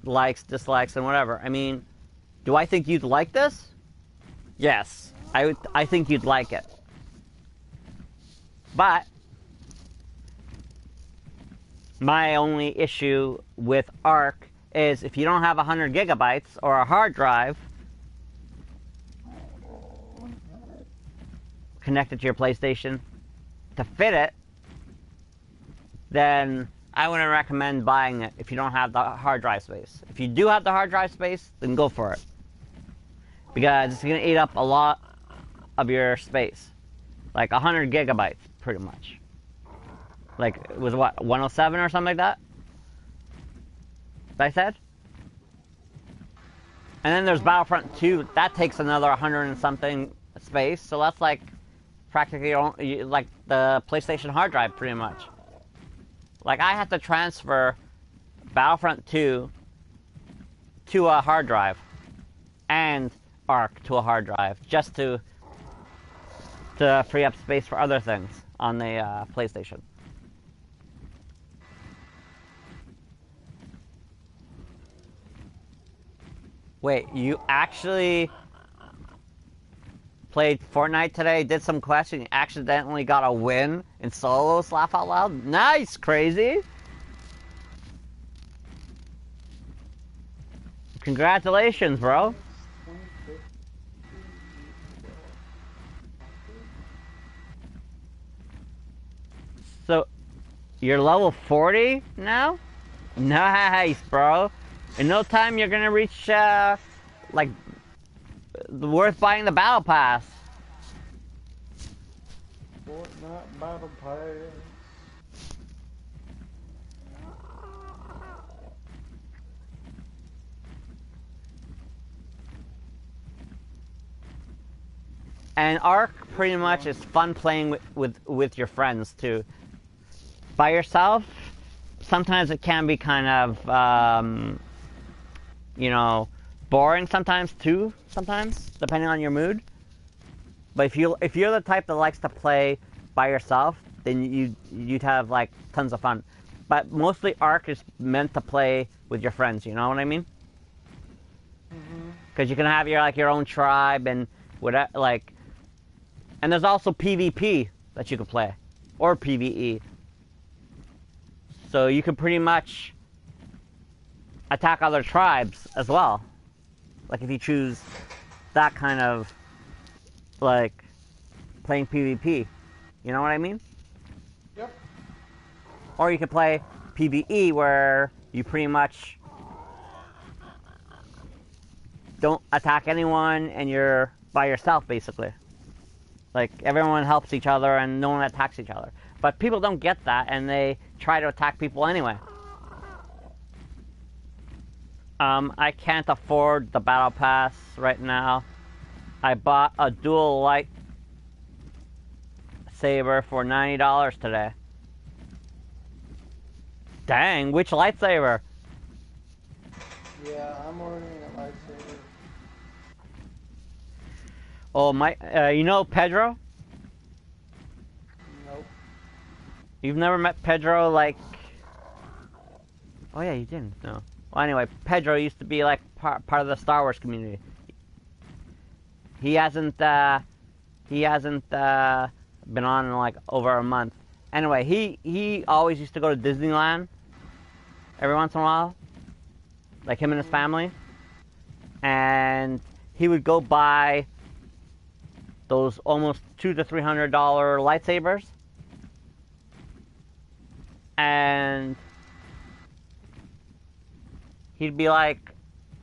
likes, dislikes, and whatever. I mean, do I think you'd like this? Yes, I think you'd like it. But my only issue with Ark is if you don't have 100 gigabytes or a hard drive connected to your PlayStation to fit it, then I wouldn't recommend buying it if you don't have the hard drive space. If you do have the hard drive space, then go for it. Because it's going to eat up a lot of your space. Like 100 gigabytes, pretty much. Like, it was what, 107 or something like that? I said? And then there's Battlefront 2. That takes another 100 and something space. So that's like practically like the PlayStation hard drive, pretty much. Like, I had to transfer Battlefront 2 to a hard drive. And Ark to a hard drive. Just to free up space for other things on the PlayStation. Wait, you actually played Fortnite today, did some quests, and you accidentally got a win in solos, laugh out loud? Nice, Crazy! Congratulations, bro. So, you're level 40 now? Nice, bro. In no time, you're gonna reach, like, worth buying the Battle Pass. Fortnite Battle Pass. And Ark pretty much is fun playing with your friends too. By yourself, sometimes it can be kind of, you know, boring sometimes too. Sometimes, depending on your mood. But if you're the type that likes to play by yourself, then you'd have like tons of fun. But mostly Ark is meant to play with your friends. You know what I mean? Because you can have your own tribe and whatever, like. And there's also PvP that you can play, or PvE. So you can pretty much attack other tribes as well. Like if you choose that kind of, like, playing PvP. You know what I mean? Yep. Or you could play PvE where you pretty much don't attack anyone and you're by yourself, basically. Like, everyone helps each other and no one attacks each other. But people don't get that, and they try to attack people anyway. I can't afford the Battle Pass right now. I bought a dual light saber for $90 today. Dang, which lightsaber? Yeah, I'm ordering a lightsaber. Oh my, you know Pedro? Nope. You've never met Pedro, like... Oh yeah, you didn't, no. Well anyway, Pedro used to be like part of the Star Wars community. He hasn't, been on in like over a month. Anyway, he always used to go to Disneyland every once in a while. Like him and his family. And he would go buy those almost $200 to $300 lightsabers. And he'd be like,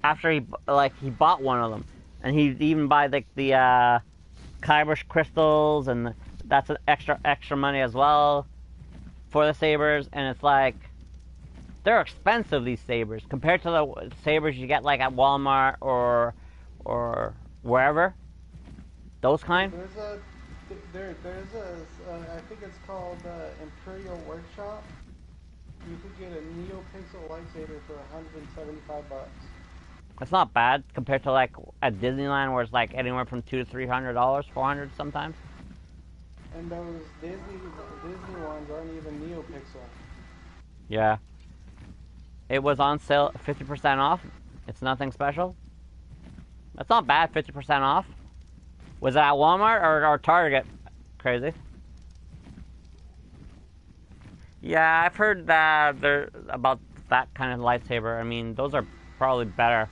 after he bought one of them, and he'd even buy like the Kyber crystals, and that's an extra money as well for the sabers. And it's like, they're expensive, these sabers, compared to the sabers you get like at Walmart or wherever. Those kind. There's I think it's called Imperial Workshop. You could get a NeoPixel lightsaber for $175. It's not bad compared to like at Disneyland where it's like anywhere from $200 to $300, $400 sometimes. And those Disney ones aren't even NeoPixel. Yeah. It was on sale 50% off. It's nothing special. That's not bad, 50% off. Was it at Walmart or Target? Crazy. Yeah, I've heard that about that kind of lightsaber. I mean, those are probably better.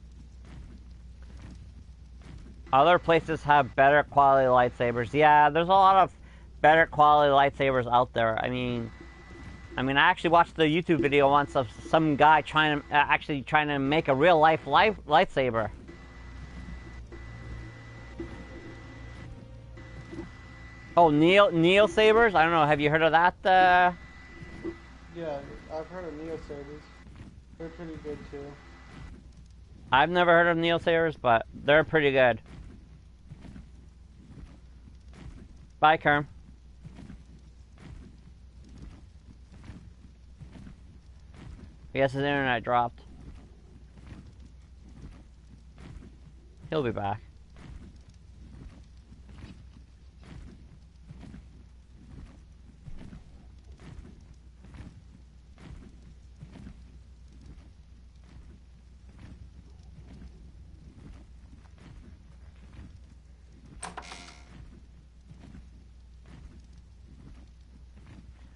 Other places have better quality lightsabers. Yeah, there's a lot of better quality lightsabers out there. I mean, I actually watched the YouTube video once of some guy trying to make a real life lightsaber. Oh, Neo sabers? I don't know. Have you heard of that? Yeah, I've heard of Neo sabers. They're pretty good too. I've never heard of Neo sabers, but they're pretty good. Bye, Kerm. I guess his internet dropped. He'll be back.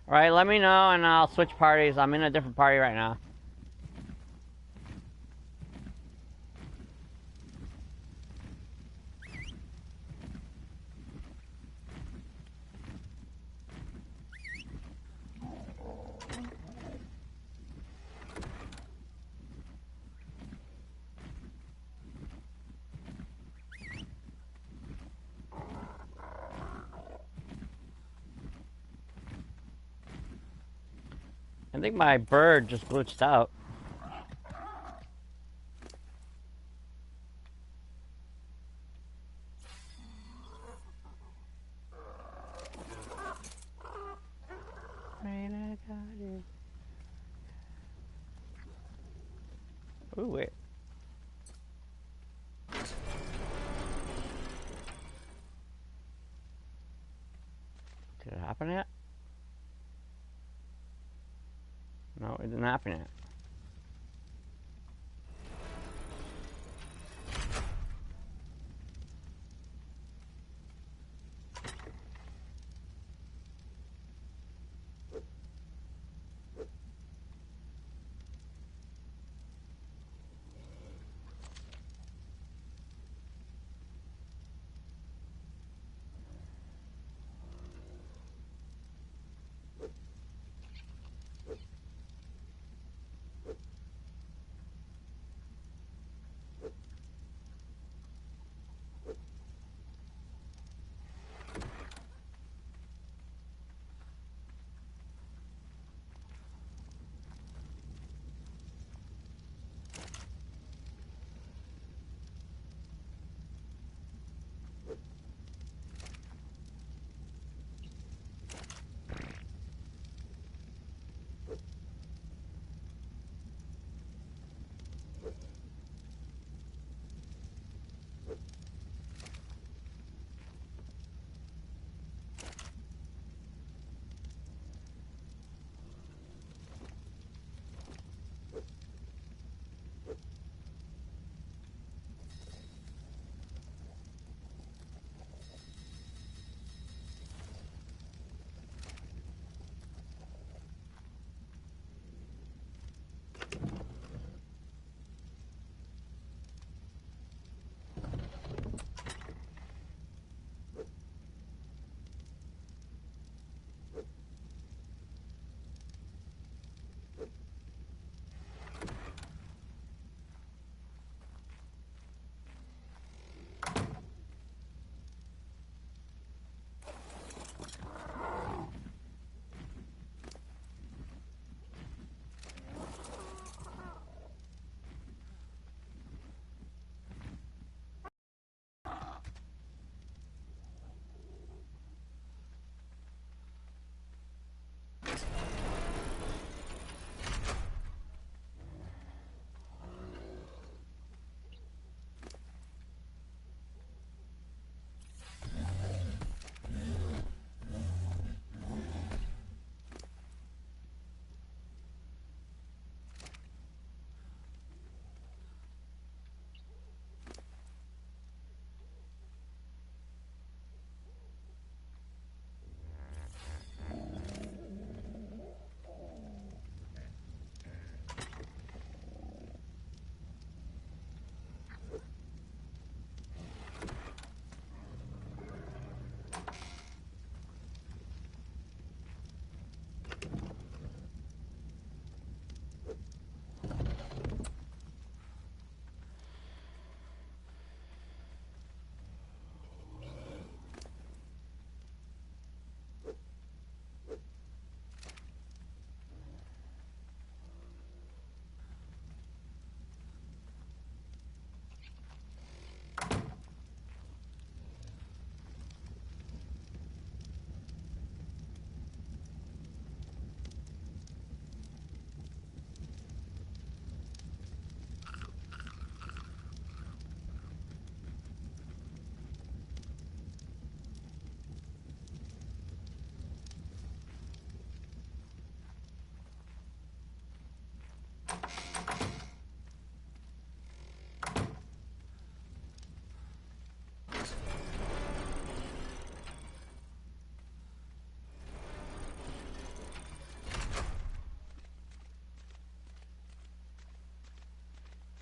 Alright, let me know and I'll switch parties. I'm in a different party right now. I think my bird just glitched out. Ooh, wait. Did it happen yet? No, it didn't happen yet.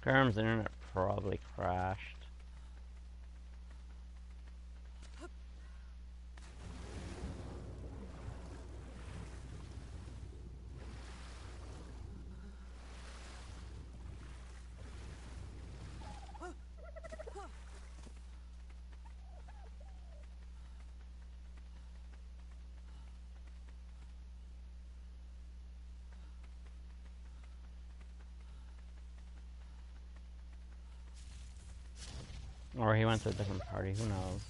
Kerm's internet probably crashed. Or he went to a different party, who knows.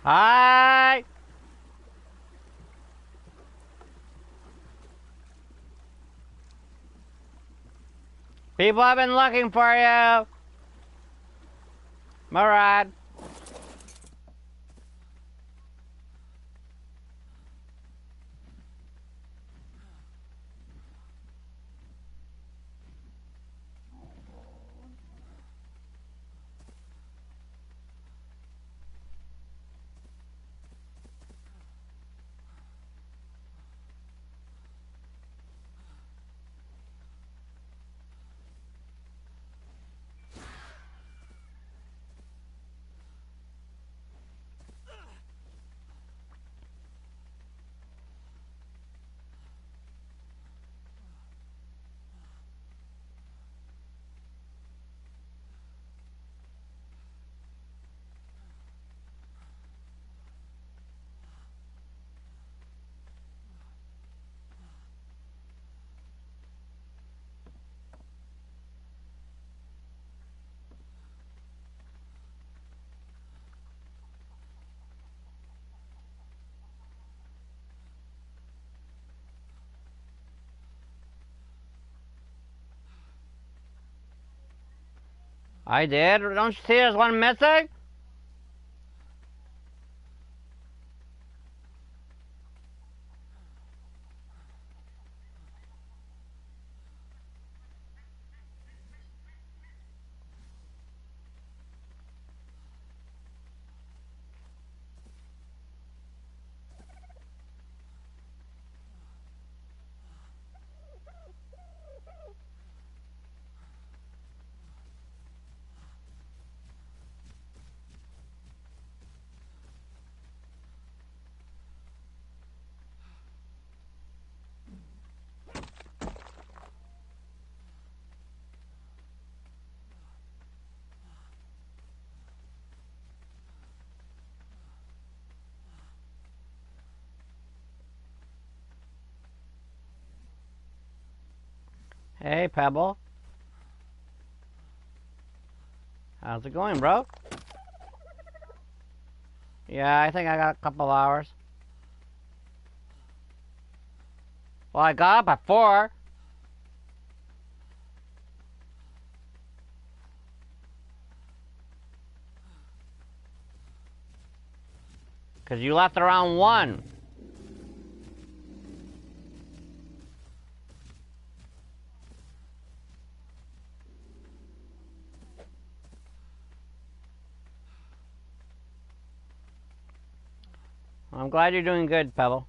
Hi! People have been looking for you! Murad! I did? Don't you see there's one missing? Hey, Pebble. How's it going, bro? Yeah, I think I got a couple hours. Well, I got up at 4. Because you left around 1. I'm glad you're doing good, Pebble.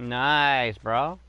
Nice, bro.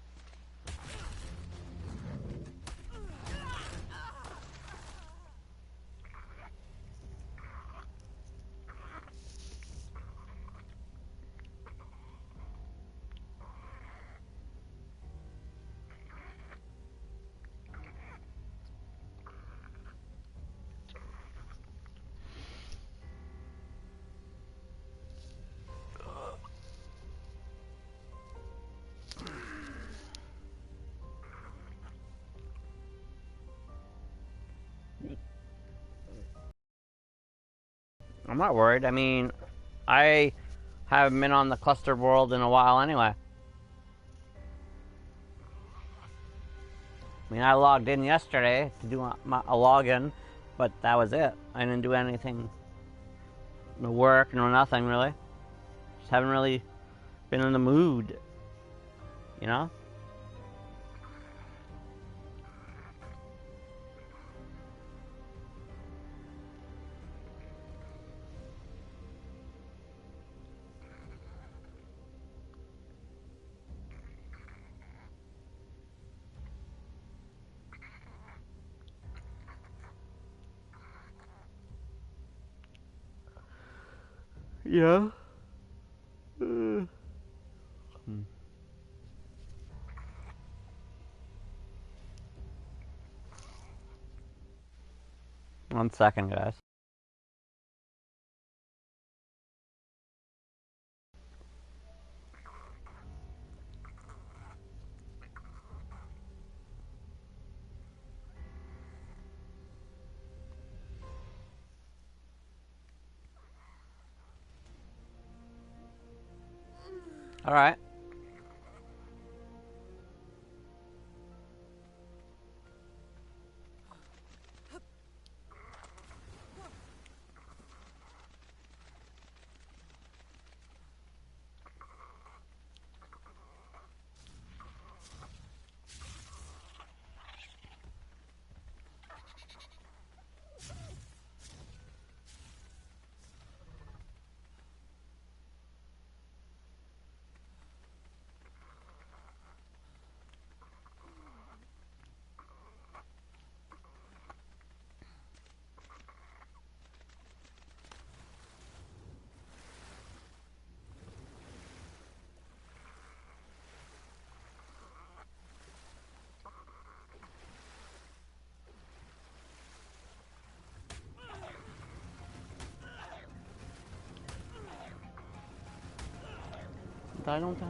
I'm not worried. I mean, I haven't been on the clustered world in a while anyway. I mean, I logged in yesterday to do a login, but that was it. I didn't do anything, no work, no nothing really. Just haven't really been in the mood, you know? Yeah. One second, guys. All right. Die, don't die.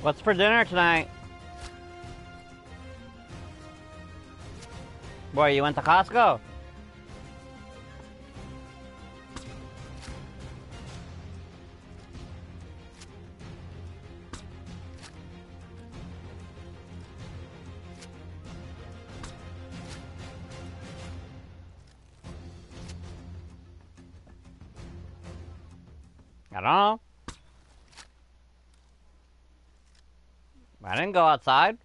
What's for dinner tonight? Boy, you went to Costco? I don't know. I didn't go outside.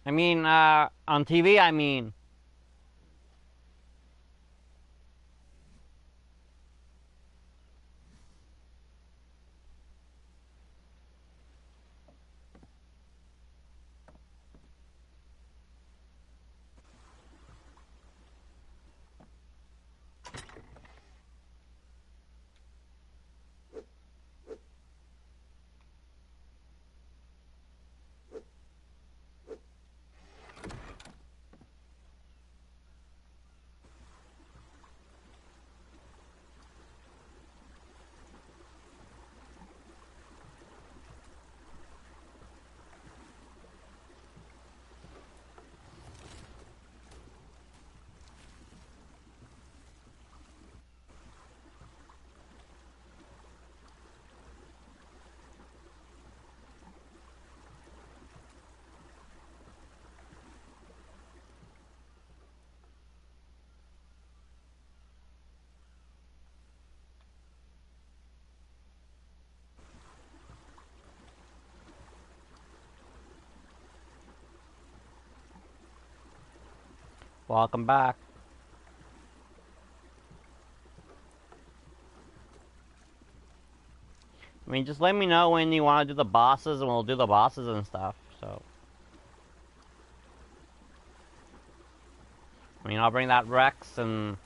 I mean, on TV, I mean. Welcome back. I mean, just let me know when you want to do the bosses, and we'll do the bosses and stuff, so. I mean, I'll bring that Rex, and...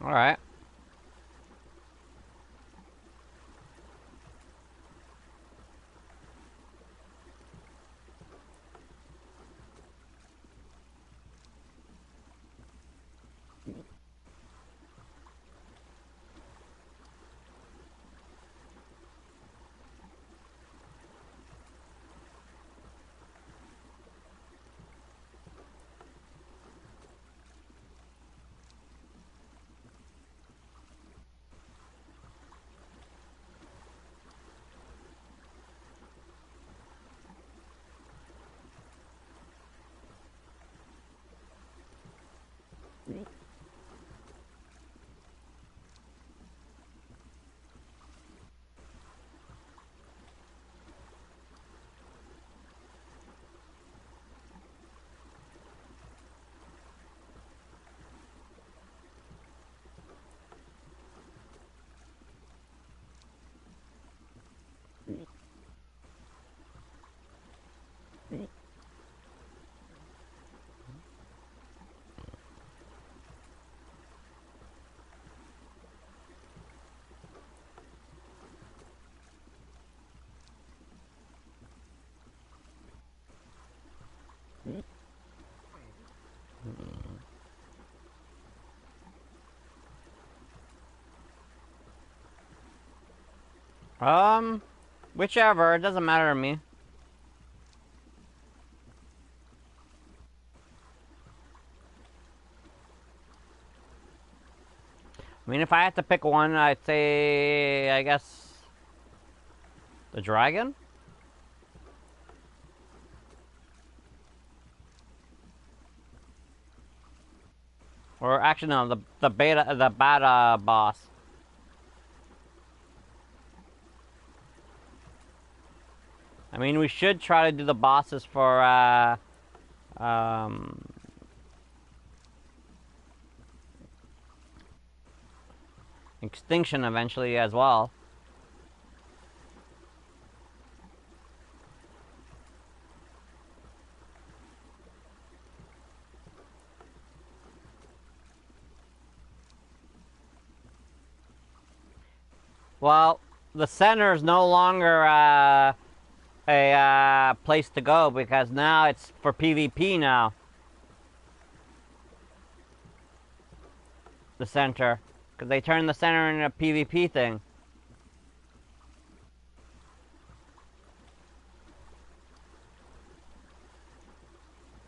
Alright. Whichever, it doesn't matter to me. I mean, if I had to pick one, I'd say, I guess, the dragon? Or actually, no, the bad boss. I mean, we should try to do the bosses for, um... Extinction eventually as well. Well, the center is no longer a place to go because now it's for PvP now. The center. Because they turned the center into a PvP thing.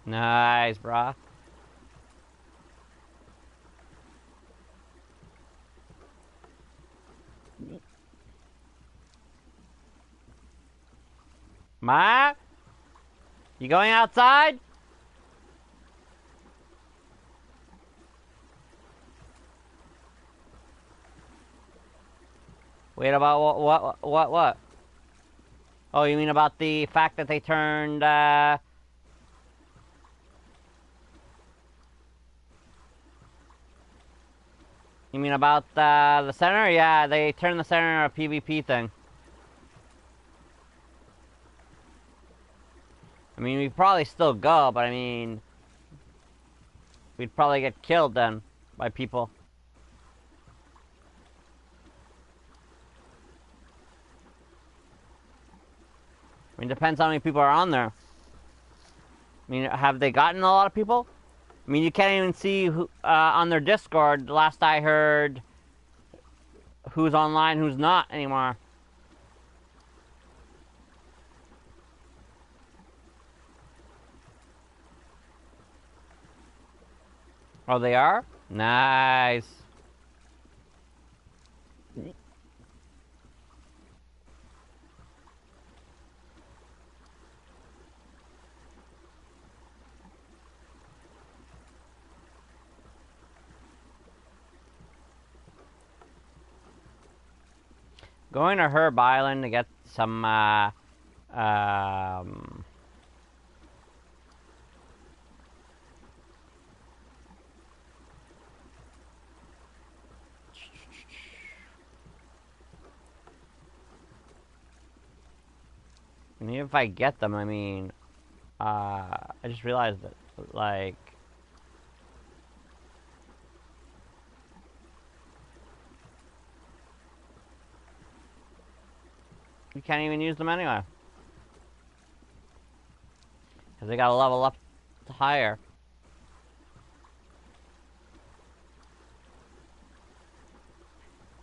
Nice, brah. Ma? You going outside? Wait, about what? Oh, you mean about the fact that they turned, You mean about the center? Yeah, they turned the center into a PvP thing. I mean, we'd probably still go, but I mean... We'd probably get killed then by people. I mean, depends how many people are on there. I mean, have they gotten a lot of people? I mean, you can't even see who, on their Discord, last I heard, who's online, who's not anymore. Oh, they are? Nice. Going to Herb Island to get some, and even if I get them, I mean, I just realized that, like... You can't even use them anyway. Because they gotta level up higher.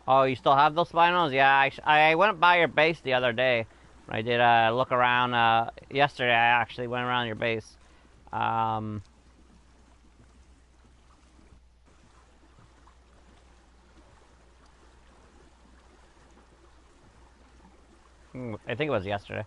Oh, you still have those spinos? Yeah, I went by your base the other day. I did a look around, yesterday I actually went around your base. I think it was yesterday.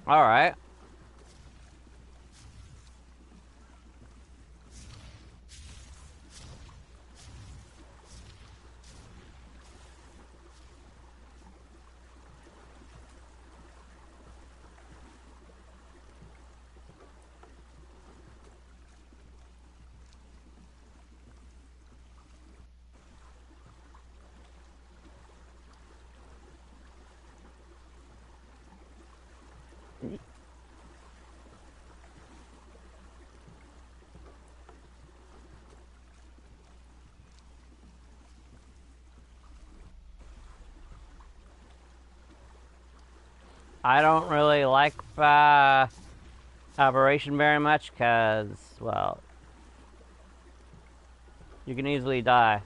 Alright. I don't really like Aberration very much because, well, you can easily die.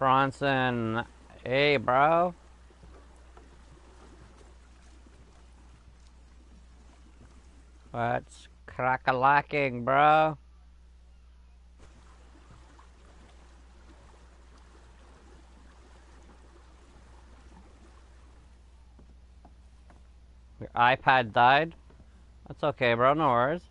Bronson, hey, bro. What's crack-a-lacking, bro? Your iPad died? That's okay, bro. No worries.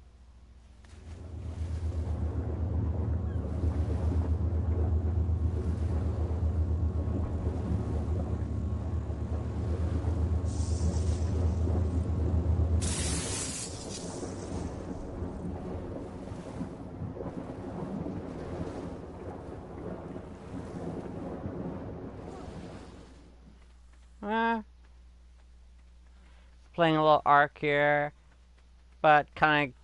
Eh, playing a little Ark here, but kind of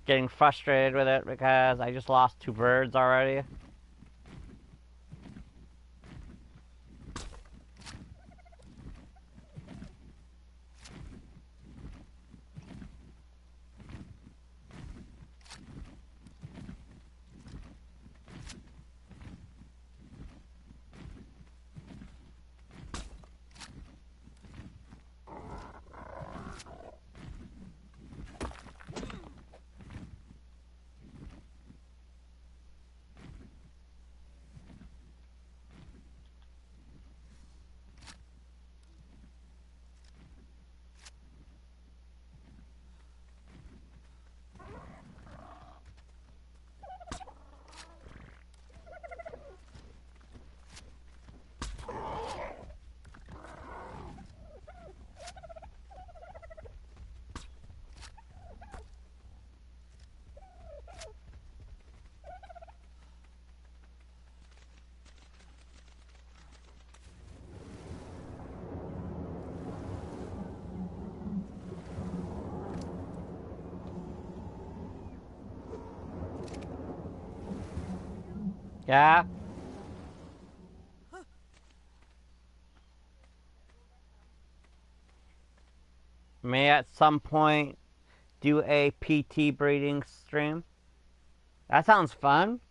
getting frustrated with it because I just lost 2 birds already. Yeah? May at some point do a PT breeding stream. That sounds fun.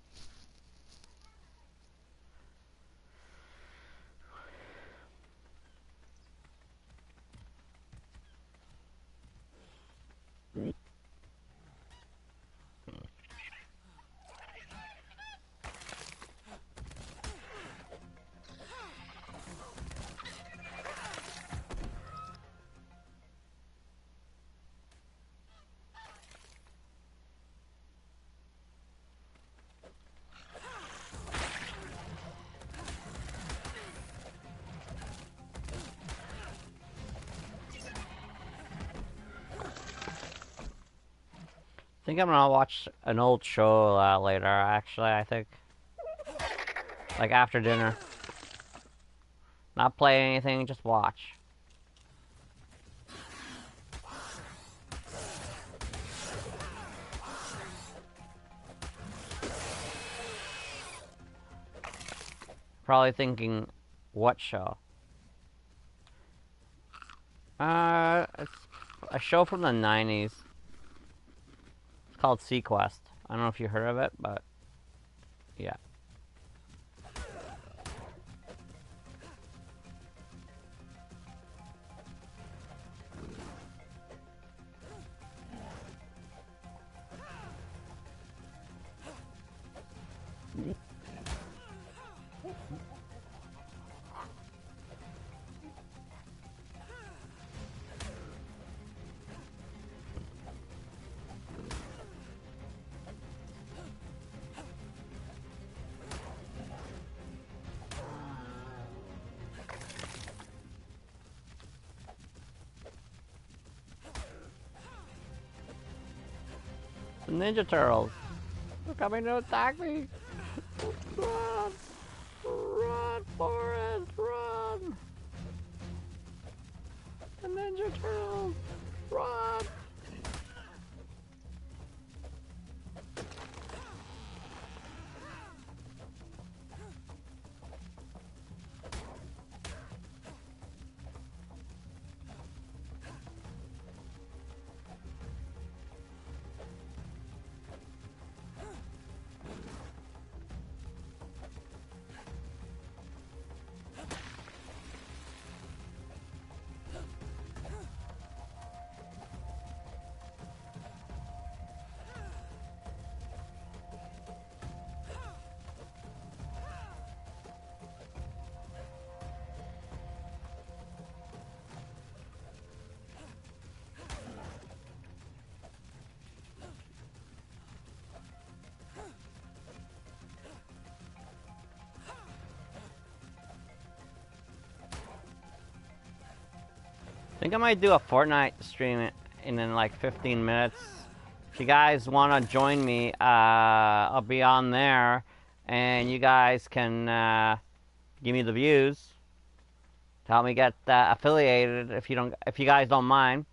I think I'm gonna watch an old show later, actually, I think. Like after dinner. Not play anything, just watch. Probably thinking, what show? It's a show from the 90s. It's called Sequest. I don't know if you heard of it, but yeah. The Ninja Turtles. They're coming to attack me. Run! Run, Forrest, run! The Ninja Turtles, run! I think I might do a Fortnite stream in like 15 minutes. If you guys want to join me, I'll be on there, and you guys can give me the views to help me get affiliated. If you guys don't mind.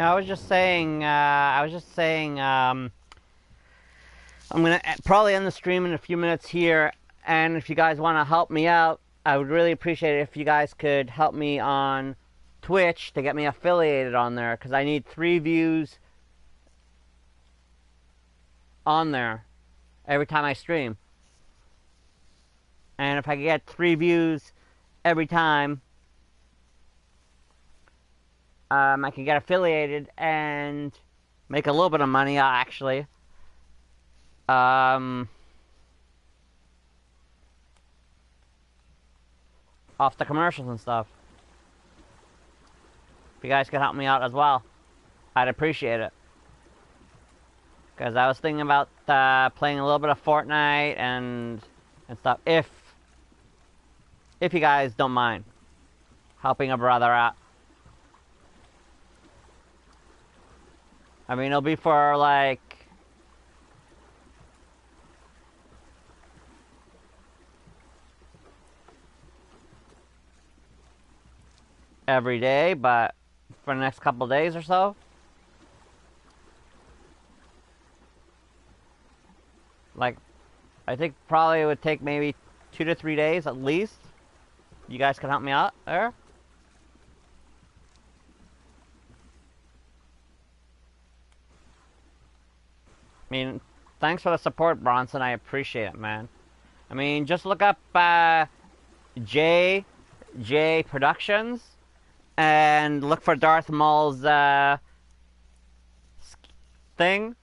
Yeah, I was just saying, I'm gonna probably end the stream in a few minutes here, and if you guys want to help me out, I would really appreciate it if you guys could help me on Twitch to get me affiliated on there, because I need 3 views on there every time I stream. And if I could get 3 views every time, I can get affiliated and make a little bit of money, actually. Off the commercials and stuff. If you guys could help me out as well, I'd appreciate it. Because I was thinking about playing a little bit of Fortnite and stuff. If you guys don't mind helping a brother out. I mean, it'll be for like every day, but for the next couple days or so. Like, I think probably it would take maybe 2 to 3 days at least. You guys can help me out there. I mean, thanks for the support, Bronson. I appreciate it, man. I mean, just look up J Productions and look for Darth Maul's thing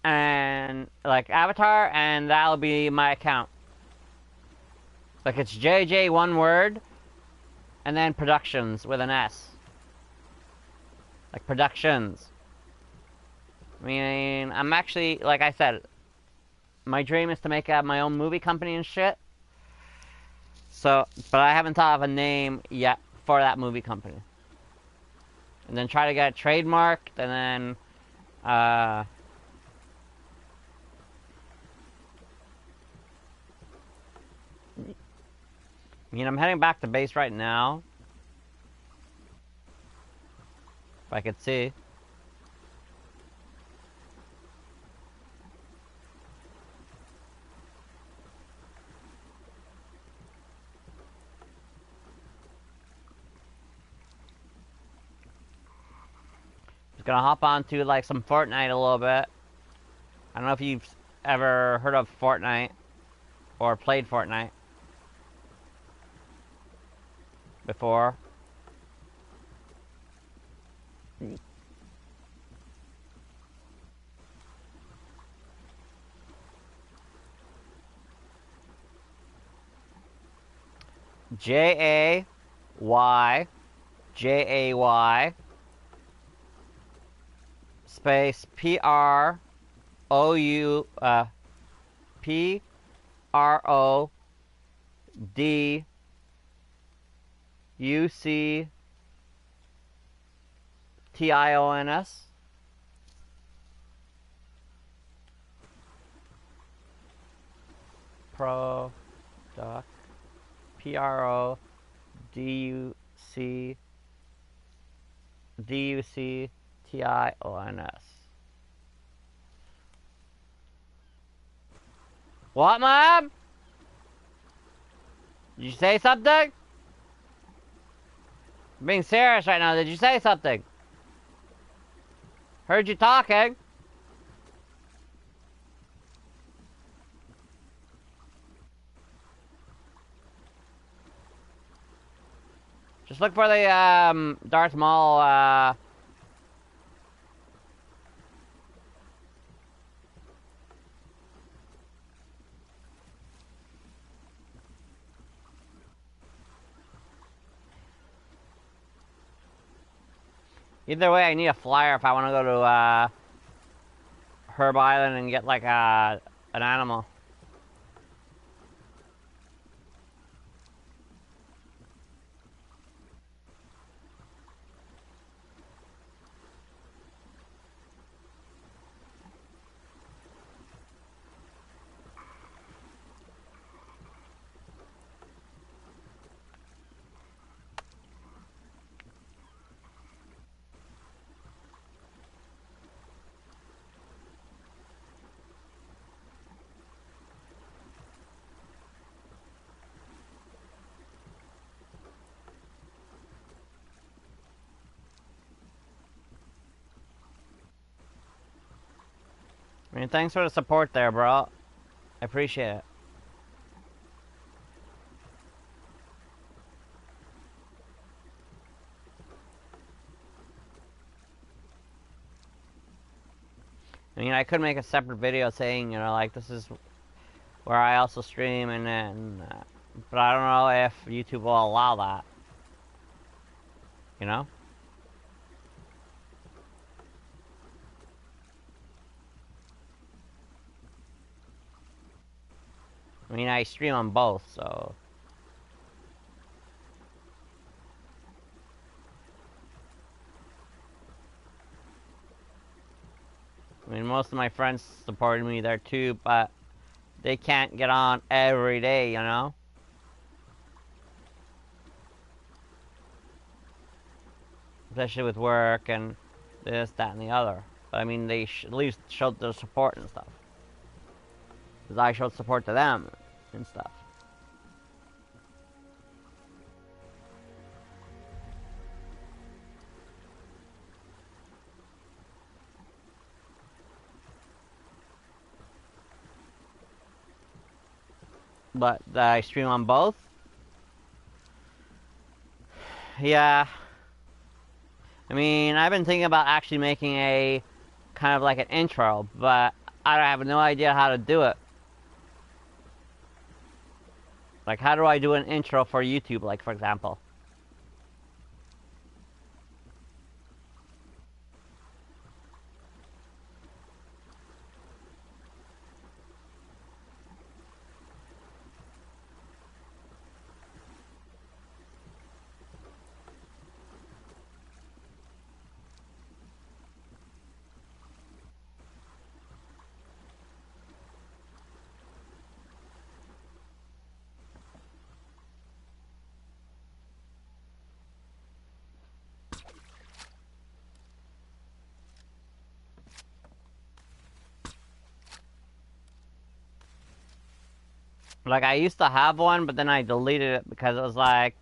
and like avatar, and that'll be my account. Like, it's JJ one word and then Productions with an S. Like, Productions. I mean, I'm actually, like I said, my dream is to make my own movie company and shit. So, but I haven't thought of a name yet for that movie company. And then try to get it trademarked, and then, I mean, I'm heading back to base right now. If I could see. Gonna hop on to like some Fortnite a little bit. I don't know if you've ever heard of Fortnite or played Fortnite before. Jay space PRODUCTIONS. Product. PRODUCTIONS. What, Mom? Did you say something? I'm being serious right now. Did you say something? Heard you talking. Just look for the Darth Maul either way, I need a flyer if I want to go to Herb Island and get like an animal. I mean, thanks for the support there, bro. I appreciate it. I mean, I could make a separate video saying, you know, like, this is where I also stream, and then, but I don't know if YouTube will allow that. You know? I mean, I stream on both, so... I mean, most of my friends supported me there too, but they can't get on every day, you know? Especially with work and this, that, and the other. But I mean, they at least showed their support and stuff. Because I showed support to them and stuff. But I stream on both. Yeah. I mean, I've been thinking about actually making a kind of like an intro, but I have no idea how to do it. Like, how do I do an intro for YouTube, like, for example? Like, I used to have one, but then I deleted it because it was, like,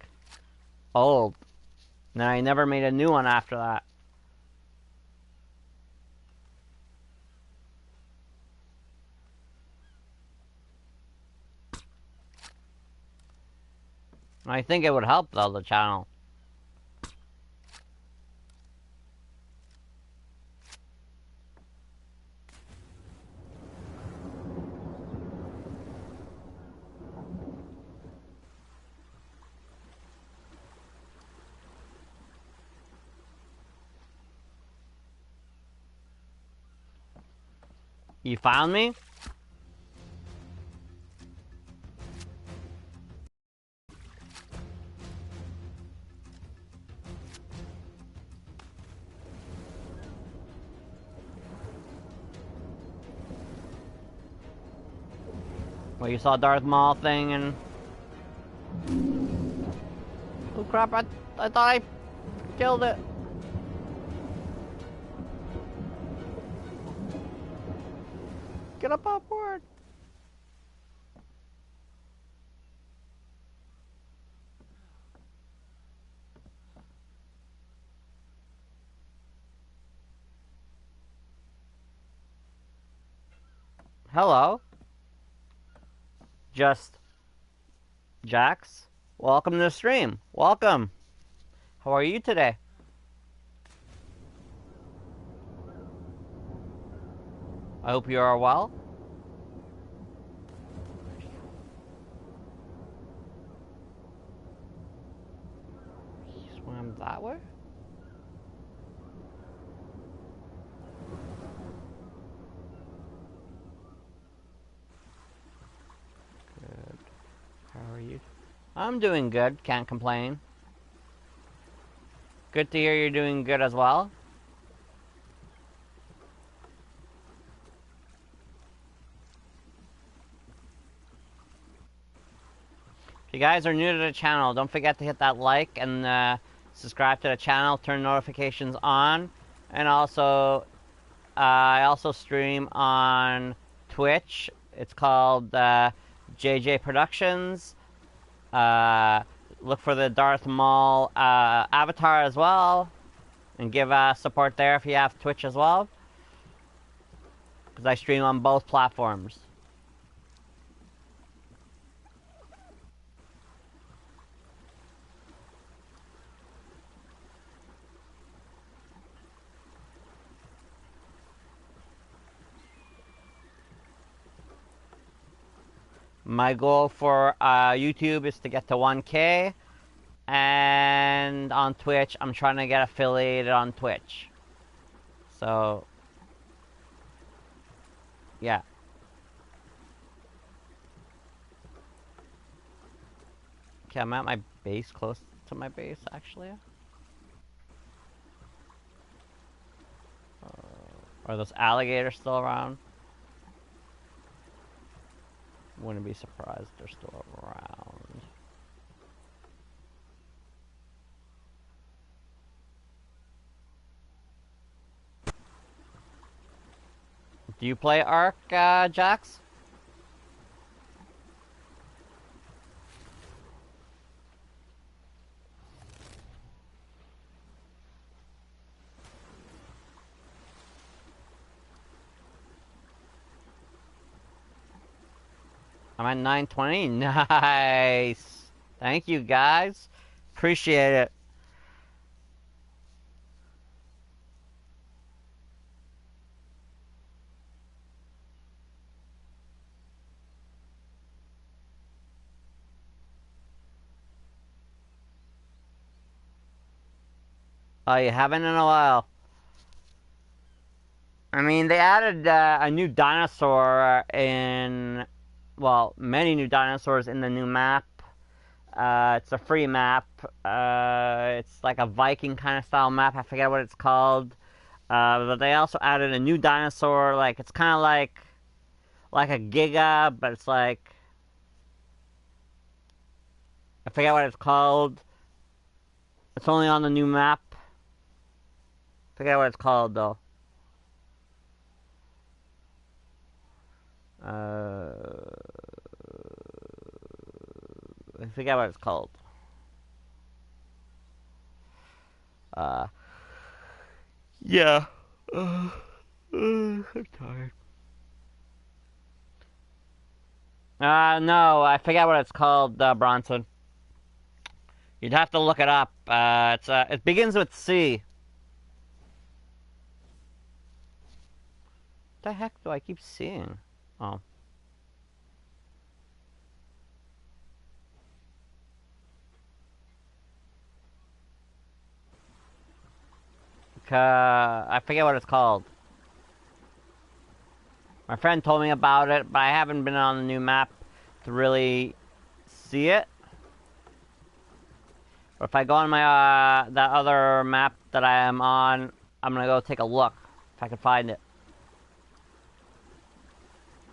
old. And then I never made a new one after that. I think it would help, though, the channel. You found me? Well, you saw Darth Maul thing and... Oh crap, I thought I killed it. Get up off board. Hello. Just Jax. Welcome to the stream. Welcome. How are you today? I hope you are well. He swam that way? Good. How are you? I'm doing good. Can't complain. Good to hear you're doing good as well. If you guys are new to the channel, don't forget to hit that like and subscribe to the channel, turn notifications on, and also I also stream on Twitch. It's called JJ Productions. Look for the Darth Maul avatar as well, and give support there if you have Twitch as well. Because I stream on both platforms. My goal for YouTube is to get to 1K, and on Twitch, I'm trying to get affiliated on Twitch. So, yeah. Okay, I'm at my base, close to my base, actually. Are those alligators still around? Wouldn't be surprised they're still around. Do you play Ark, Jax? I'm at 920. Nice. Thank you, guys. Appreciate it. Oh, you haven't in a while. I mean, they added a new dinosaur in, well, many new dinosaurs in the new map. It's a free map. It's like a Viking kind of style map. I forget what it's called. But they also added a new dinosaur. Like, it's kind of like a Giga, but it's like, I forget what it's called. It's only on the new map. Forget what it's called though. I forget what it's called. Yeah. I'm tired. No, I forget what it's called, Bronson. You'd have to look it up. It begins with C. What the heck do I keep seeing? Oh. I forget what it's called. My friend told me about it, but I haven't been on the new map to really see it. But if I go on my that other map that I am on, I'm gonna go take a look if I can find it.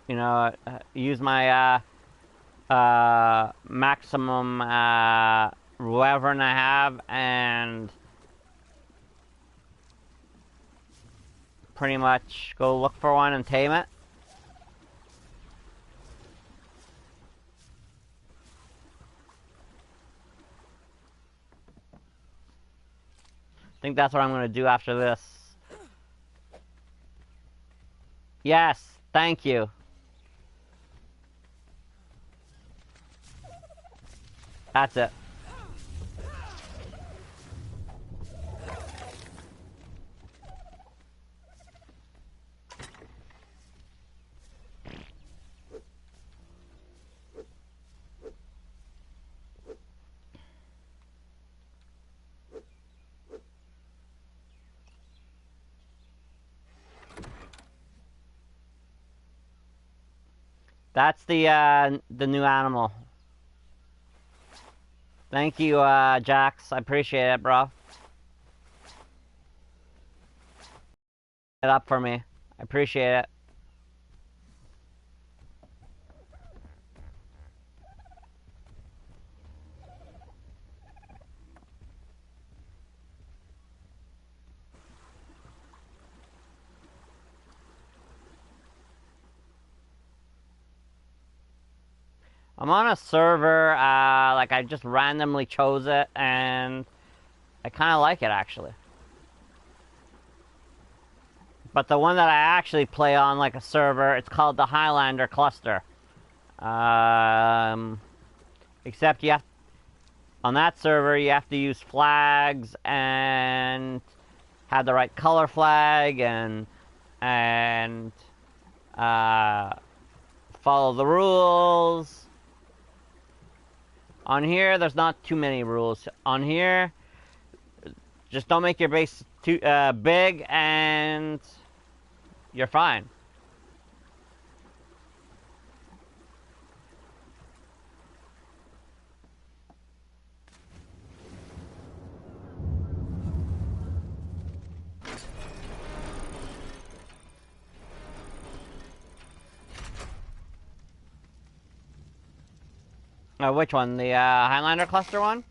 You know, use my maximum wyvern I have and pretty much go look for one and tame it. I think that's what I'm going to do after this. Yes, thank you. That's it. That's the new animal. Thank you, Jax. I appreciate it, bro. It up for me. I appreciate it. I'm on a server, like I just randomly chose it, and I kind of like it, actually. But the one that I actually play on like a server, it's called the Highlander cluster. Except you have on that server you have to use flags and have the right color flag and follow the rules. On here, there's not too many rules. On here, just don't make your base too big, and you're fine. Which one? The Highlander cluster one?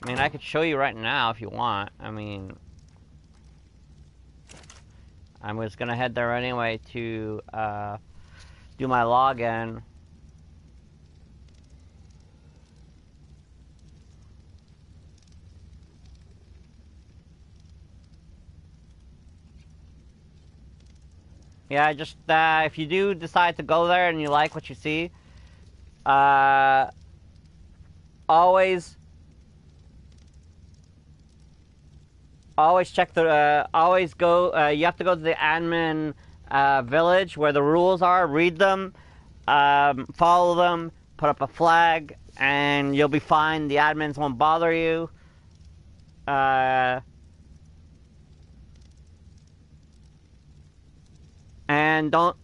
I mean, I could show you right now if you want. I mean, I was gonna head there anyway to do my login. Yeah, just if you do decide to go there and you like what you see, always check the always go. You have to go to the admin village where the rules are. Read them, follow them, put up a flag, and you'll be fine. The admins won't bother you. And don't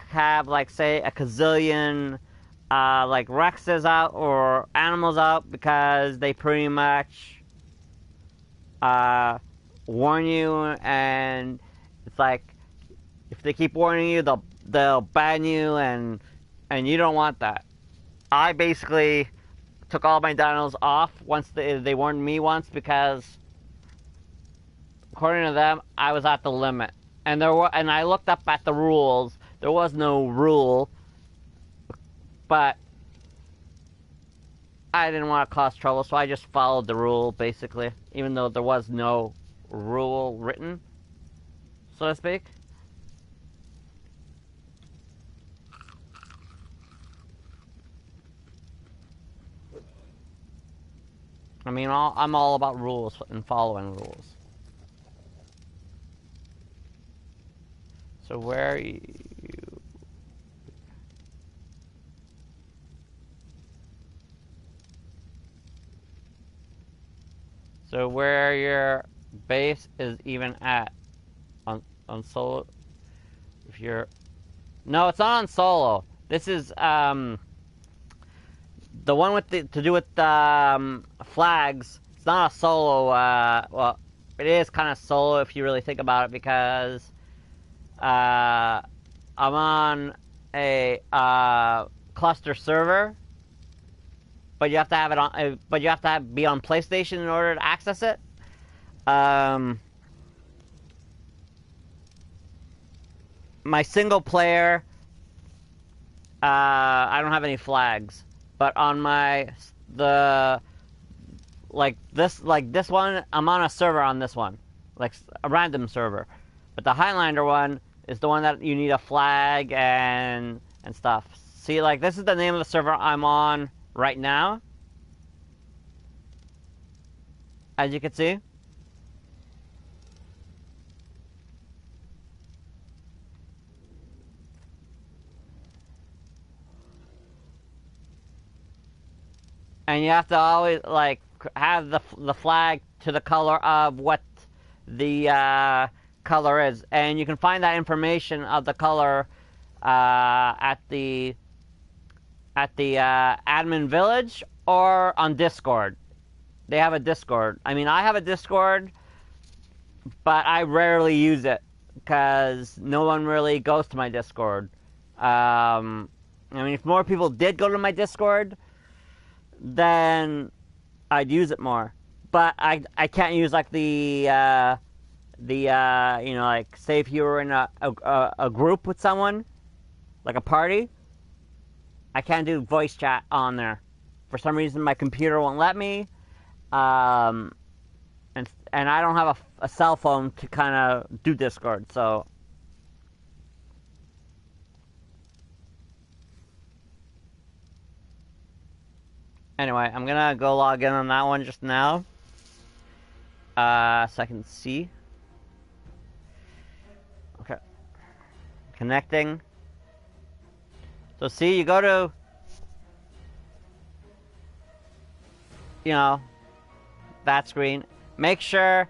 have say a gazillion Rexes out or animals out, because they pretty much warn you, and it's like if they keep warning you, they'll ban you, and you don't want that. I basically took all my dinos off once they warned me once, because according to them I was at the limit, and I looked up at the rules. There was no rule, but I didn't want to cause trouble, so I just followed the rule, basically, even though there was no rule written, so to speak. I mean, I'm all about rules and following rules. So where are you? So where your base is even at on solo? If you're no, it's not on solo. This is the one with to do with flags. It's not a solo. Well, it is kind of solo if you really think about it, because I'm on a cluster server. But you have to have it on. But you have to be on PlayStation in order to access it. My single player, I don't have any flags. But on this one, I'm on a server on this one, like a random server. But the Highlander one is the one that you need a flag and stuff. See, this is the name of the server I'm on right now, as you can see. And you have to always have the flag to the color of what the color is, and you can find that information of the color at the admin village or on Discord. They have a Discord. I mean, I have a Discord, but I rarely use it because no one really goes to my Discord. I mean, if more people did go to my Discord, then I'd use it more. But I can't use the say if you were in a group with someone, like a party, I can't do voice chat on there. For some reason, my computer won't let me. And I don't have a cell phone to kind of do Discord, so. Anyway, I'm gonna go log in on that one just now. So I can see. Okay. Connecting. So see, you go to, you know, that screen. Make sure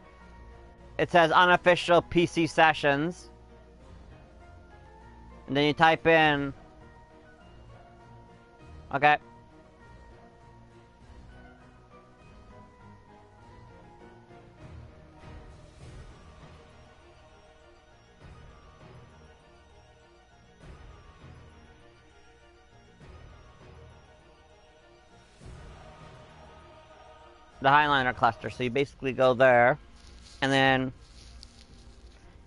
it says unofficial PC sessions. And then you type in. Okay. The Highliner cluster. So you basically go there, and then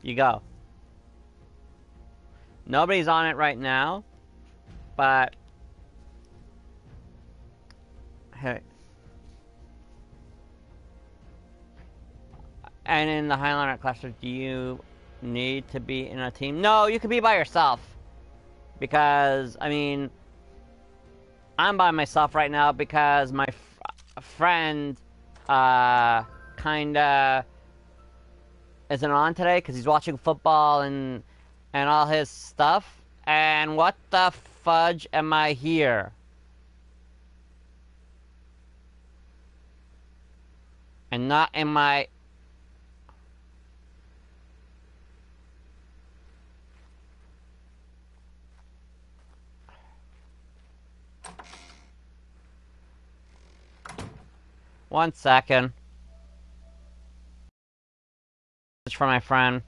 you go. Nobody's on it right now, but hey. And in the Highliner cluster, do you need to be in a team? No, you can be by yourself. Because, I mean, I'm by myself right now because my friend kinda isn't on today because he's watching football and all his stuff. And what the fudge am I here? And not in my... One second. It's for my friend.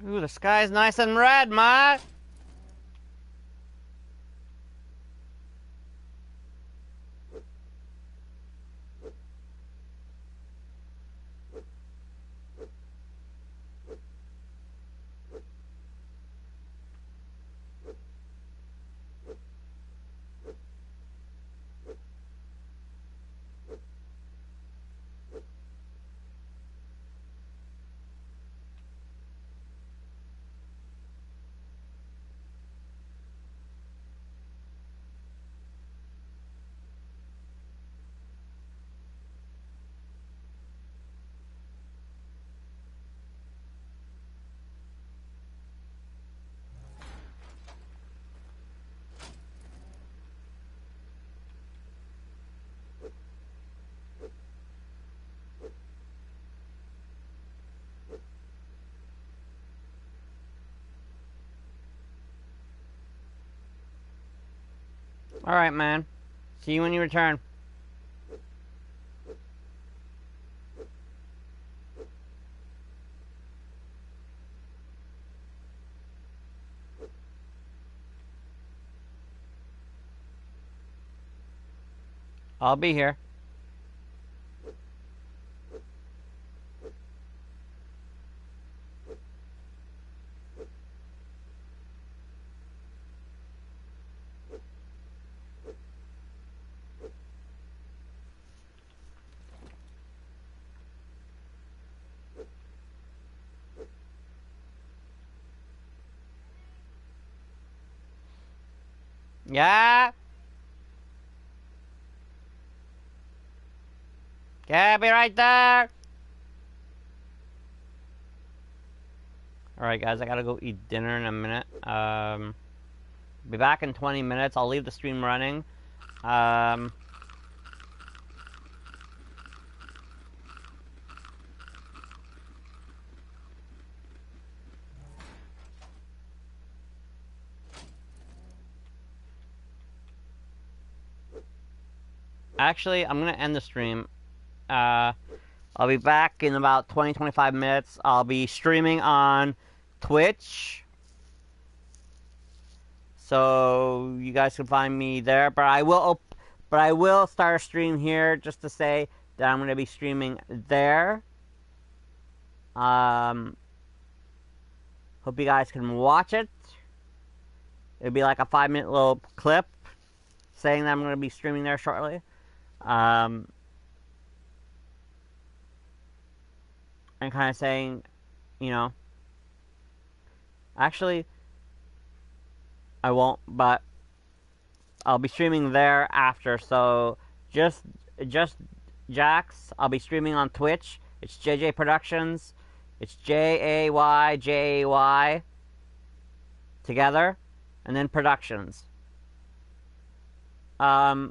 Ooh, the sky's nice and red, Ma! Alright, man. See you when you return. I'll be here. Yeah? Yeah, be right there! Alright, guys, I gotta go eat dinner in a minute. Be back in 20 minutes. I'll leave the stream running. Actually, I'm gonna end the stream. I'll be back in about 20-25 minutes. I'll be streaming on Twitch. So you guys can find me there, but I will start a stream here just to say that I'm going to be streaming there. Hope you guys can watch it. It'll be like a 5-minute little clip saying that I'm going to be streaming there shortly. And kind of saying, you know, actually, I won't, but I'll be streaming there after. So just Jax, I'll be streaming on Twitch. It's JJ Productions. It's JAYJAY together, and then Productions. Yeah.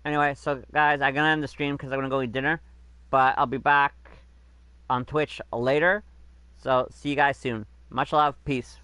Anyway, so guys, I'm gonna end the stream because I'm gonna go eat dinner, but I'll be back on Twitch later. So see you guys soon. Much love. Peace.